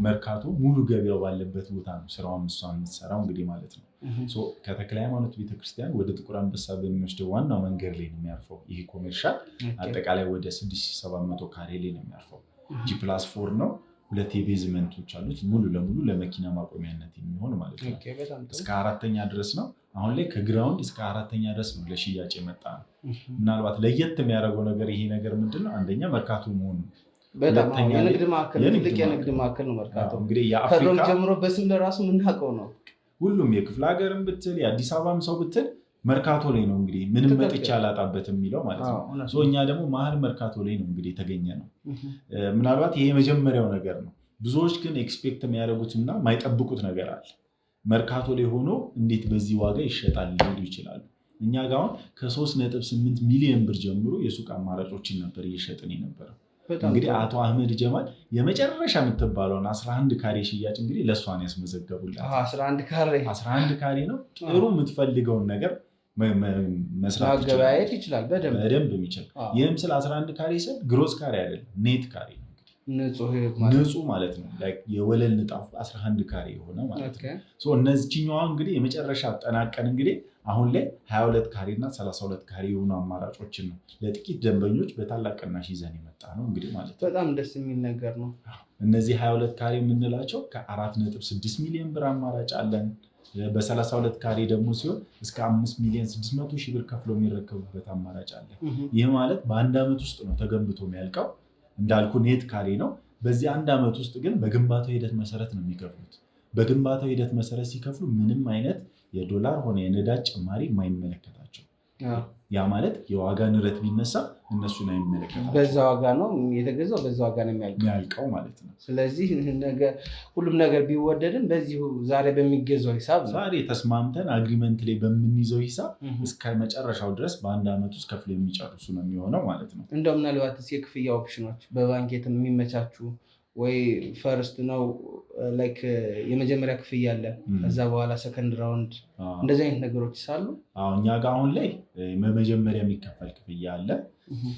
መርካቶ ሙሉ ገበያው ባለበት ቦታ ነው ስራዋን እሷ የምትሰራው እንግዲህ ማለት ነው። ከተክለ ሃይማኖት ቤተክርስቲያን ወደ ጥቁር አንበሳ በሚወስደው ዋናው መንገድ ላይ ነው የሚያርፈው ይህ ኮሜርሻል። አጠቃላይ ወደ 6700 ካሬ ላይ ነው የሚያርፈው። G+4 ነው። 2 የቤዝመንቶች አሉት ሙሉ ለሙሉ ለመኪና ማቆሚያነት የሚሆን ማለት ነው። እስከ 4ኛ ድረስ ነው። አሁን ላይ ከግራውንድ እስከ 4ኛ ድረስ ነው ለሽያጭ የመጣ ነው። ምናልባት ለየት የሚያደርገው ነገር ይሄ ነገር ምንድነው? አንደኛ መርካቶ መሆኑ፣
ሁለተኛ የንግድ ማዕከል ነው መርካቶ። እንግዲህ የአፍሪካ ጀምሮ በስም ለራሱ የምናውቀው ነው።
ሁሉም የክፍለ ሀገርም ብትል የአዲስ አበባም ሰው ብትል መርካቶ ላይ ነው እንግዲህ ምንም መጥቻ አላጣበት የሚለው ማለት ነው። እኛ ደግሞ መሀል መርካቶ ላይ ነው እንግዲህ የተገኘ ነው። ምናልባት ይሄ የመጀመሪያው ነገር ነው። ብዙዎች ግን ኤክስፔክት የሚያደርጉትና የማይጠብቁት ነገር አለ። መርካቶ ላይ ሆኖ እንዴት በዚህ ዋጋ ይሸጣል ሊሉ ይችላሉ። እኛ ጋር አሁን ከ3.8 ሚሊዮን ብር ጀምሮ የሱቅ አማራጮችን ነበር እየሸጥን የነበረው። እንግዲህ አቶ አህመድ ጀማል የመጨረሻ የምትባለውን 11 ካሬ ሽያጭ እንግዲህ ለእሷን ያስመዘገቡላት። 11 ካሬ ነው። ጥሩ የምትፈልገውን ነገር መስራት
ይችላል በደንብ
የሚችል። ይህም ስለ 11 ካሬ ስል ግሮስ ካሬ አይደለም ኔት ካሬ ነው። ንጹህ ማለት ነው። የወለል ንጣፉ 11 ካሬ የሆነ ማለት ነው። እነዚህኛዋ እንግዲህ የመጨረሻ አጠናቀን እንግዲህ አሁን ላይ 22 ካሬ እና 32 ካሬ የሆኑ አማራጮችን ነው ለጥቂት ደንበኞች በታላቅ ቅናሽ ይዘን የመጣ ነው እንግዲህ ማለት ነው።
በጣም ደስ የሚል ነገር ነው።
እነዚህ 22 ካሬ የምንላቸው ከ4.6 ሚሊዮን ብር አማራጭ አለን። በ32 ካሬ ደግሞ ሲሆን እስከ 5,600,000 ብር ከፍሎ የሚረከቡበት አማራጭ አለ። ይህ ማለት በአንድ ዓመት ውስጥ ነው ተገንብቶ የሚያልቀው። እንዳልኩ ኔት ካሬ ነው። በዚህ አንድ ዓመት ውስጥ ግን በግንባታው ሂደት መሰረት ነው የሚከፍሉት። በግንባታው ሂደት መሰረት ሲከፍሉ ምንም አይነት የዶላር ሆነ የነዳጅ ጭማሪ የማይመለከታቸው። ያ ማለት የዋጋ ንረት ቢነሳ እነሱን አይመለከታቸው።
በዛ ዋጋ ነው የተገዛው፣ በዛ ዋጋ ነው
የሚያልቀው ማለት ነው።
ስለዚህ ሁሉም ነገር ቢወደድም በዚሁ ዛሬ በሚገዛው ሂሳብ
ዛሬ ተስማምተን አግሪመንት ላይ በምንይዘው ሂሳብ እስከ መጨረሻው ድረስ በአንድ ዓመት ውስጥ ከፍሎ የሚጨርሱ ነው የሚሆነው ማለት ነው።
እንደው ምናልባትስ የክፍያ ኦፕሽኖች በባንክ የሚመቻቹ ወይ ፈርስት ነው ላይክ የመጀመሪያ ክፍያ አለ፣ ከዛ በኋላ ሰከንድ ራውንድ እንደዚህ አይነት ነገሮች ሳሉ
እኛ ጋር አሁን ላይ በመጀመሪያ የሚከፈል ክፍያ አለ።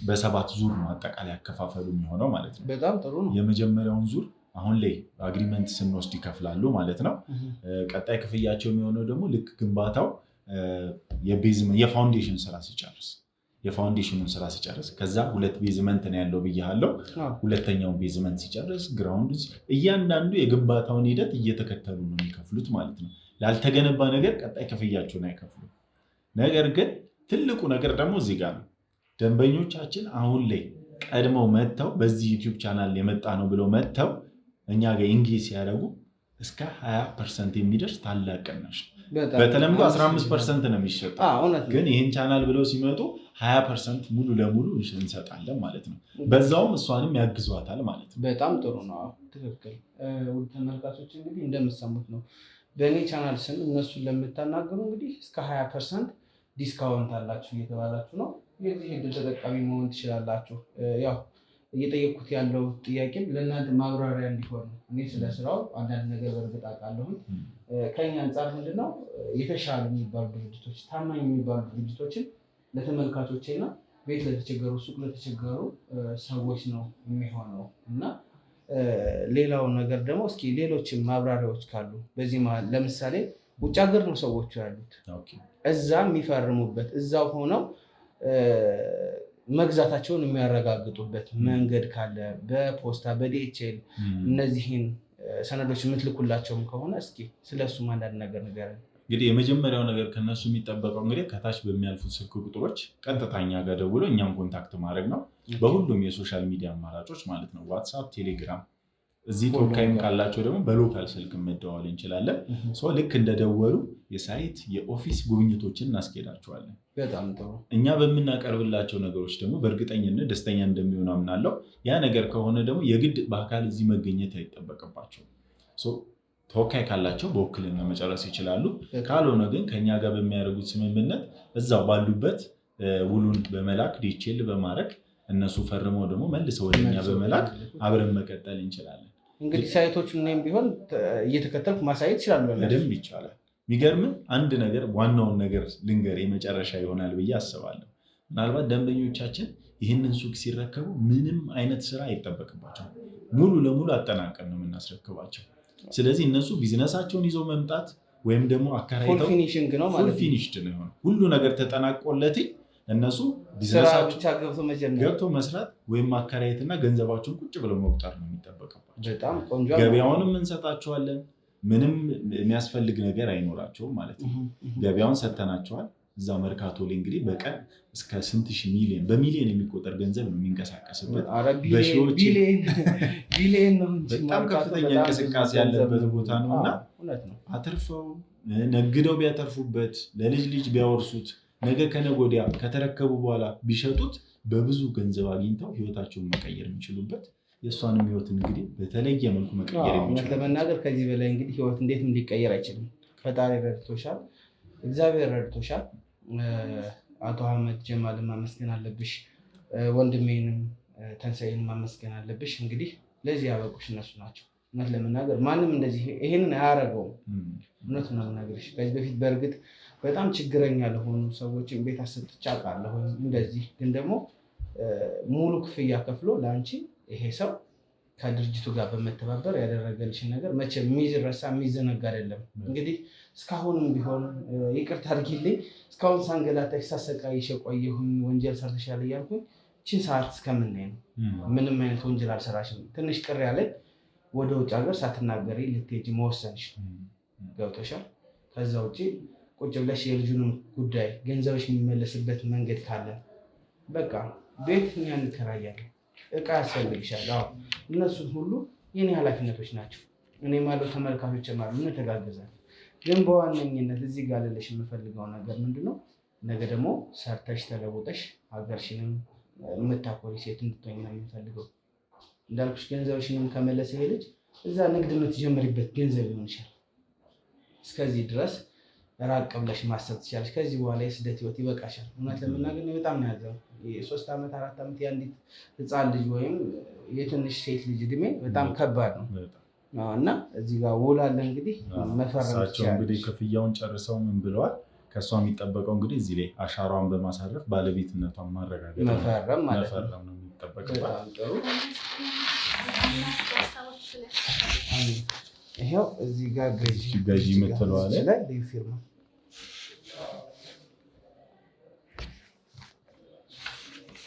በ7 ዙር ነው አጠቃላይ አከፋፈሉ የሚሆነው ማለት ነው።
በጣም ጥሩ ነው።
የመጀመሪያውን ዙር አሁን ላይ አግሪመንት ስንወስድ ይከፍላሉ ማለት ነው። ቀጣይ ክፍያቸው የሚሆነው ደግሞ ልክ ግንባታው የፋውንዴሽን ስራ ሲጨርስ የፋውንዴሽኑን ስራ ሲጨርስ ከዛ 2 ቤዝመንት ነው ያለው ብያለሁ። ሁለተኛውን ቤዝመንት ሲጨርስ ግራውንድ፣ እያንዳንዱ የግንባታውን ሂደት እየተከተሉ ነው የሚከፍሉት ማለት ነው። ላልተገነባ ነገር ቀጣይ ክፍያቸውን አይከፍሉም። ነገር ግን ትልቁ ነገር ደግሞ እዚህ ጋር ነው። ደንበኞቻችን አሁን ላይ ቀድመው መጥተው በዚህ ዩቲዩብ ቻናል የመጣ ነው ብለው መጥተው እኛ ጋር ኢንጌጅ ሲያደርጉ እስከ 20% የሚደርስ ታላቅ ቅናሽ ነው። በተለምዶ 15% ነው የሚሸጠው፣ ግን ይህን ቻናል ብለው ሲመጡ 20% ሙሉ ለሙሉ እንሰጣለን ማለት ነው። በዛውም እሷንም ያግዟታል ማለት ነው።
በጣም ጥሩ ነው። ትክክል። ውድ ተመልካቾች እንግዲህ እንደምትሰሙት ነው። በእኔ ቻናል ስም እነሱን ለምታናገሩ እንግዲህ እስከ 20% ዲስካውንት አላችሁ እየተባላችሁ ነው። የዚህ ዕድል ተጠቃሚ መሆን ትችላላችሁ። ያው እየጠየኩት ያለው ጥያቄም ለእናንተ ማብራሪያ እንዲሆን ነው። እኔ ስለ ስራው አንዳንድ ነገር በእርግጥ አውቃለሁኝ። ከኛ አንጻር ምንድነው የተሻሉ የሚባሉ ድርጅቶች፣ ታማኝ የሚባሉ ድርጅቶችን ለተመልካቾችና ቤት ለተቸገሩ፣ ሱቅ ለተቸገሩ ሰዎች ነው የሚሆነው እና ሌላው ነገር ደግሞ እስኪ ሌሎችም ማብራሪያዎች ካሉ በዚህ መሀል ለምሳሌ ውጭ ሀገር ነው ሰዎቹ ያሉት፣ እዛ የሚፈርሙበት እዛው ሆነው መግዛታቸውን የሚያረጋግጡበት መንገድ ካለ በፖስታ በዲኤችኤል እነዚህን ሰነዶች የምትልኩላቸውም ከሆነ እስኪ ስለሱም አንዳንድ ነገር ንገረን።
እንግዲህ የመጀመሪያው ነገር ከነሱ የሚጠበቀው እንግዲህ ከታች በሚያልፉት ስልክ ቁጥሮች ቀጥታ እኛ ጋር ደውሎ እኛም ኮንታክት ማድረግ ነው። በሁሉም የሶሻል ሚዲያ አማራጮች ማለት ነው፣ ዋትሳፕ፣ ቴሌግራም። እዚህ ተወካይም ካላቸው ደግሞ በሎካል ስልክ መደዋወል እንችላለን። ልክ እንደደወሉ የሳይት የኦፊስ ጉብኝቶችን እናስኬዳቸዋለን።
በጣም ጥሩ።
እኛ በምናቀርብላቸው ነገሮች ደግሞ በእርግጠኝነት ደስተኛ እንደሚሆኑ አምናለሁ። ያ ነገር ከሆነ ደግሞ የግድ በአካል እዚህ መገኘት አይጠበቅባቸው። ተወካይ ካላቸው በውክልና መጨረስ ይችላሉ። ካልሆነ ግን ከኛ ጋር በሚያደርጉት ስምምነት እዛው ባሉበት ውሉን በመላክ ዲቴል በማድረግ እነሱ ፈርመው ደግሞ መልሰው ወደኛ በመላክ አብረን መቀጠል እንችላለን።
እንግዲህ ሳይቶቹን እኔም ቢሆን እየተከተልኩ ማሳየት ይችላሉ።
በደንብ ይቻላል። የሚገርም አንድ ነገር ዋናውን ነገር ልንገር የመጨረሻ ይሆናል ብዬ አስባለሁ። ምናልባት ደንበኞቻችን ይህንን ሱቅ ሲረከቡ ምንም አይነት ስራ አይጠበቅባቸው፣ ሙሉ ለሙሉ አጠናቀን ነው የምናስረክባቸው። ስለዚህ እነሱ ቢዝነሳቸውን ይዘው መምጣት ወይም ደግሞ አከራይተው
ፉል ፊኒሽንግ ነው ማለት ነው።
ፊኒሽድ ነው የሆነው ሁሉ ነገር ተጠናቆለት እነሱ ቢዝነሳቸው ገብተው መስራት ወይም ማከራየትና ገንዘባቸውን ቁጭ ብለው መቁጠር ነው የሚጠበቅባቸው።
በጣም ቆንጆ።
ገበያውንም እንሰጣቸዋለን። ምንም የሚያስፈልግ ነገር አይኖራቸውም ማለት ነው። ገበያውን ሰተናቸዋል። እዛ መርካቶ ላይ እንግዲህ በቀን እስከ ስንት ሺህ ሚሊዮን በሚሊዮን የሚቆጠር ገንዘብ ነው የሚንቀሳቀስበት። በጣም ከፍተኛ እንቅስቃሴ ያለበት ቦታ ነው እና አትርፈው ነግደው ቢያተርፉበት ለልጅ ልጅ ቢያወርሱት ነገ ከነገ ወዲያ ከተረከቡ በኋላ ቢሸጡት በብዙ ገንዘብ አግኝተው ህይወታቸውን መቀየር የሚችሉበት የእሷንም ህይወት እንግዲህ በተለየ መልኩ መቀየር የሚችሉ
ለመናገር ከዚህ በላይ እንግዲህ ህይወት እንዴትም ሊቀየር አይችልም። ፈጣሪ ረድቶሻል፣ እግዚአብሔር ረድቶሻል። አቶ አህመድ ጀማልን ማመስገን አለብሽ፣ ወንድሜንም ተንሳይን ማመስገን አለብሽ። እንግዲህ ለዚህ ያበቁሽ እነሱ ናቸው። እውነት ለመናገር ማንም እንደዚህ ይሄንን አያደርገውም። እውነት ነው የምናገርሽ። ከዚህ በፊት በእርግጥ በጣም ችግረኛ ለሆኑ ሰዎች ቤት አሰጥቼ አውቃለሁ። እንደዚህ ግን ደግሞ ሙሉ ክፍያ ከፍሎ ለአንቺ ይሄ ሰው ከድርጅቱ ጋር በመተባበር ያደረገልሽን ነገር መቼም የሚረሳ የሚዘነጋ አይደለም። እንግዲህ እስካሁንም ቢሆን ይቅርታ አድርጊልኝ፣ እስካሁን ሳንገላታሽ ሳሰቃይሽ የቆየሁኝ ወንጀል ሰርተሻል እያልኩኝ ይህችን ሰዓት እስከምናይ ነው። ምንም አይነት ወንጀል አልሰራሽም። ትንሽ ቅር ያለኝ ወደ ውጭ ሀገር ሳትናገሪ ልትሄጂ መወሰንሽ ገብቶሻል። ከዛ ውጭ ቁጭ ብለሽ የልጁንም ጉዳይ ገንዘብሽ የሚመለስበት መንገድ ካለ በቃ ቤት እኛ እንከራያለን፣ እቃ ያስፈልግሻል። እነሱን ሁሉ የኔ ኃላፊነቶች ናቸው። እኔ ማለው ተመልካቾች ማሉ እንተጋገዛለን። ግን በዋነኝነት እዚህ ጋር ልልሽ የምፈልገው ነገር ምንድነው፣ ነገ ደግሞ ሰርተሽ ተለውጠሽ ሀገርሽንም የምታኮሪ ሴት እንድትሆኝ ነው የምፈልገው። እንዳልኩሽ ገንዘብሽንም ከመለሰ ይሄ ልጅ እዛ ንግድ የምትጀምሪበት ገንዘብ ይሆንሻል። እስከዚህ ድረስ ራቅ ብለሽ ማሰብ ትችላለሽ። ከዚህ በኋላ የስደት ህይወት ይበቃሻል። እውነት ለመናገር በጣም ነው ያዘው። የ3 ዓመት 4 ዓመት የአንዲት ህፃን ልጅ ወይም የትንሽ ሴት ልጅ እድሜ በጣም ከባድ ነው እና እዚህ ጋር ውላለ እንግዲህ መፈረም
እሳቸው እንግዲህ ክፍያውን ጨርሰው ምን ብለዋል? ከእሷ የሚጠበቀው እንግዲህ እዚህ ላይ አሻሯን በማሳረፍ ባለቤትነቷን ማረጋገጥ
መፈረም ማለት
ነው የሚጠበቅባት።
ይሄው እዚህ ጋር
ገዢ የምትለዋለ
ፊርማ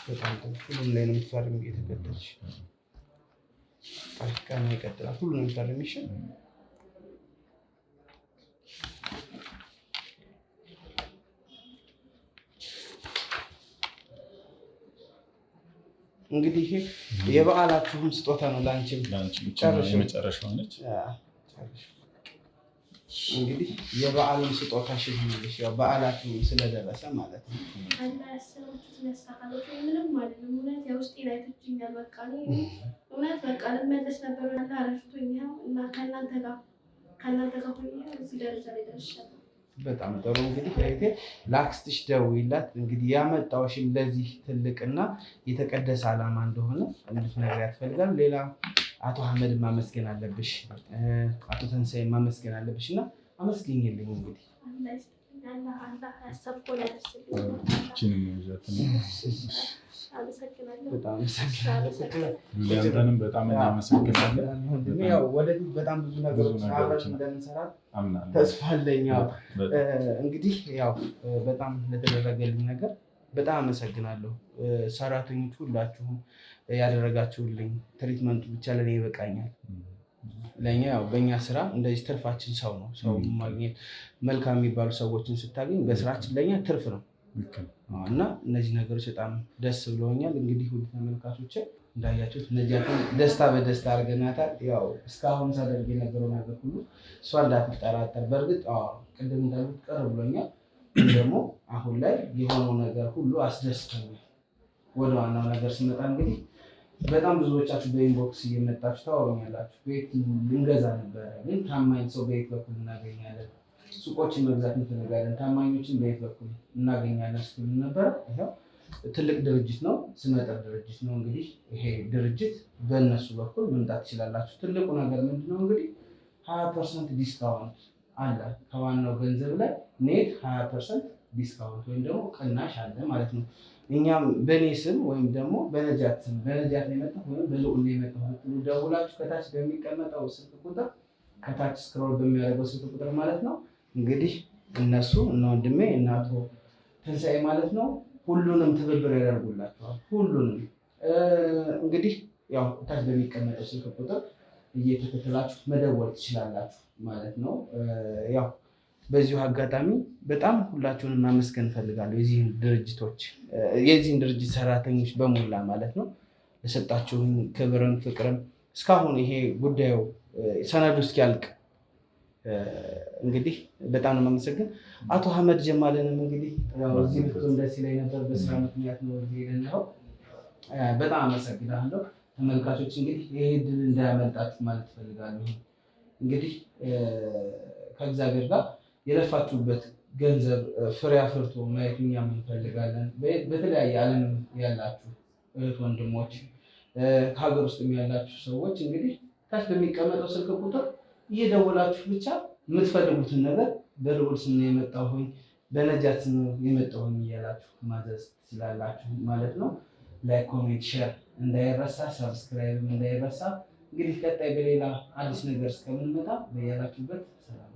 በጣም ሁሉም ላይ ነው የምትፈርም እየተከተልሽ ቀን ይቀጥላል። ሁሉ ነው የምትፈርም ይሻል። እንግዲህ ይሄ የበዓላችሁም ስጦታ ነው ለአንቺም
የመጨረሻው ነች።
እንግዲህ የበዓሉን ስጦታ ሽልሽ ያው በዓላችሁ ስለደረሰ ማለት ነው።
ምንም ማለት ነው። እውነት የውስጤን አይቶችኛል። በቃ እውነት በቃ ልመለስ ነበር ረድቶኝ እና ከእናንተ ጋር ሆኜ እዚህ ደረጃ ላይ ደርሻለሁ።
በጣም ጥሩ። እንግዲህ እህቴ ለአክስትሽ ደውይላት። እንግዲህ ያመጣውሽም ለዚህ ትልቅና የተቀደሰ ዓላማ እንደሆነ እንድትነግሪያት እፈልጋለሁ። ሌላ አቶ አህመድ ማመስገን አለብሽ፣ አቶ ተንሳይ ማመስገን አለብሽ እና አመስገኝልኝ። እንግዲህ
ያንተንም በጣም እናመሰግናለን።
ወደፊት በጣም ብዙ ነገሮች አብረን እንደምንሰራ ተስፋ አለኝ። እንግዲህ ያው በጣም ለተደረገልኝ ነገር በጣም አመሰግናለሁ። ሰራተኞች ሁላችሁም ያደረጋችሁልኝ ትሪትመንቱ ብቻ ለእኔ ይበቃኛል። ለእኛ ያው በእኛ ስራ እንደዚህ ትርፋችን ሰው ነው። ሰው ማግኘት መልካም የሚባሉ ሰዎችን ስታገኝ በስራችን ለእኛ ትርፍ ነው እና እነዚህ ነገሮች በጣም ደስ ብለውኛል። እንግዲህ ሁሉ ተመልካቾች እንዳያችሁት ነጃትን ደስታ በደስታ አድርገናታል። ያው እስካሁን ሳደርግ የነበረው ነገር ሁሉ እሷ እንዳትጠራጠር፣ በእርግጥ ቅድም እንዳሉት ቅር ብሎኛል። ደግሞ አሁን ላይ የሆነው ነገር ሁሉ አስደስተኛል። ወደ ዋናው ነገር ስመጣ እንግዲህ በጣም ብዙዎቻችሁ በኢንቦክስ እየመጣችሁ ታወሩኛላችሁ። ቤት ልንገዛ ነበረ፣ ግን ታማኝ ሰው በየት በኩል እናገኛለን? ሱቆችን መግዛት እንፈልጋለን፣ ታማኞችን በየት በኩል እናገኛለን ስትሉ ነበረ። ትልቅ ድርጅት ነው፣ ስመጥር ድርጅት ነው። እንግዲህ ይሄ ድርጅት በእነሱ በኩል መምጣት ትችላላችሁ። ትልቁ ነገር ምንድነው እንግዲህ 20% ዲስካውንት አለ ከዋናው ገንዘብ ላይ ኔት 20% ዲስካውንት ወይም ደግሞ ቅናሽ አለ ማለት ነው። እኛም በእኔ ስም ወይም ደግሞ በነጃት ስም በነጃት ነው የመጣው ወይም በልዑል ነው የመጣው ደውላችሁ ከታች በሚቀመጠው ስልክ ቁጥር ከታች ስክሮል በሚያደርገው ስልክ ቁጥር ማለት ነው እንግዲህ እነሱ እነ ወንድሜ እና አቶ ትንሣኤ ማለት ነው ሁሉንም ትብብር ያደርጉላችኋል። ሁሉንም እንግዲህ ያው ከታች በሚቀመጠው ስልክ ቁጥር እየተከተላችሁ መደወል ትችላላችሁ ማለት ነው። ያው በዚሁ አጋጣሚ በጣም ሁላችሁንም ማመስገን እፈልጋለሁ። የዚህን ድርጅት ሰራተኞች በሙላ ማለት ነው ለሰጣችሁን ክብርን፣ ፍቅርን እስካሁን ይሄ ጉዳዩ ሰነዱ እስኪያልቅ እንግዲህ በጣም ነው የማመሰግን። አቶ አህመድ ጀማልንም እንግዲህ እዚህ ብትሆን ደስ ይለኝ ነበር፣ በስራ ምክንያት ነው እዚህ የሌለው። በጣም አመሰግናለሁ። ተመልካቾች እንግዲህ ይሄ ድል እንዳያመልጣችሁ ማለት እፈልጋለሁ። እንግዲህ ከእግዚአብሔር ጋር የለፋችሁበት ገንዘብ ፍሬ አፍርቶ ማየት እኛም እንፈልጋለን። በተለያየ ዓለም ያላችሁ እህት ወንድሞች፣ ከሀገር ውስጥም ያላችሁ ሰዎች እንግዲህ ታች በሚቀመጠው ስልክ ቁጥር እየደወላችሁ ብቻ የምትፈልጉትን ነገር በልዑል ስም ነው የመጣሁኝ፣ በነጃት ስም ነው የመጣሁኝ እያላችሁ ማዘዝ ትችላላችሁ ማለት ነው። ላይክ፣ ኮሜንት፣ ሼር እንዳይረሳ፣ ሰብስክራይብ እንዳይረሳ። እንግዲህ ቀጣይ በሌላ አዲስ ነገር እስከምንመጣ በያላችሁበት ሰላም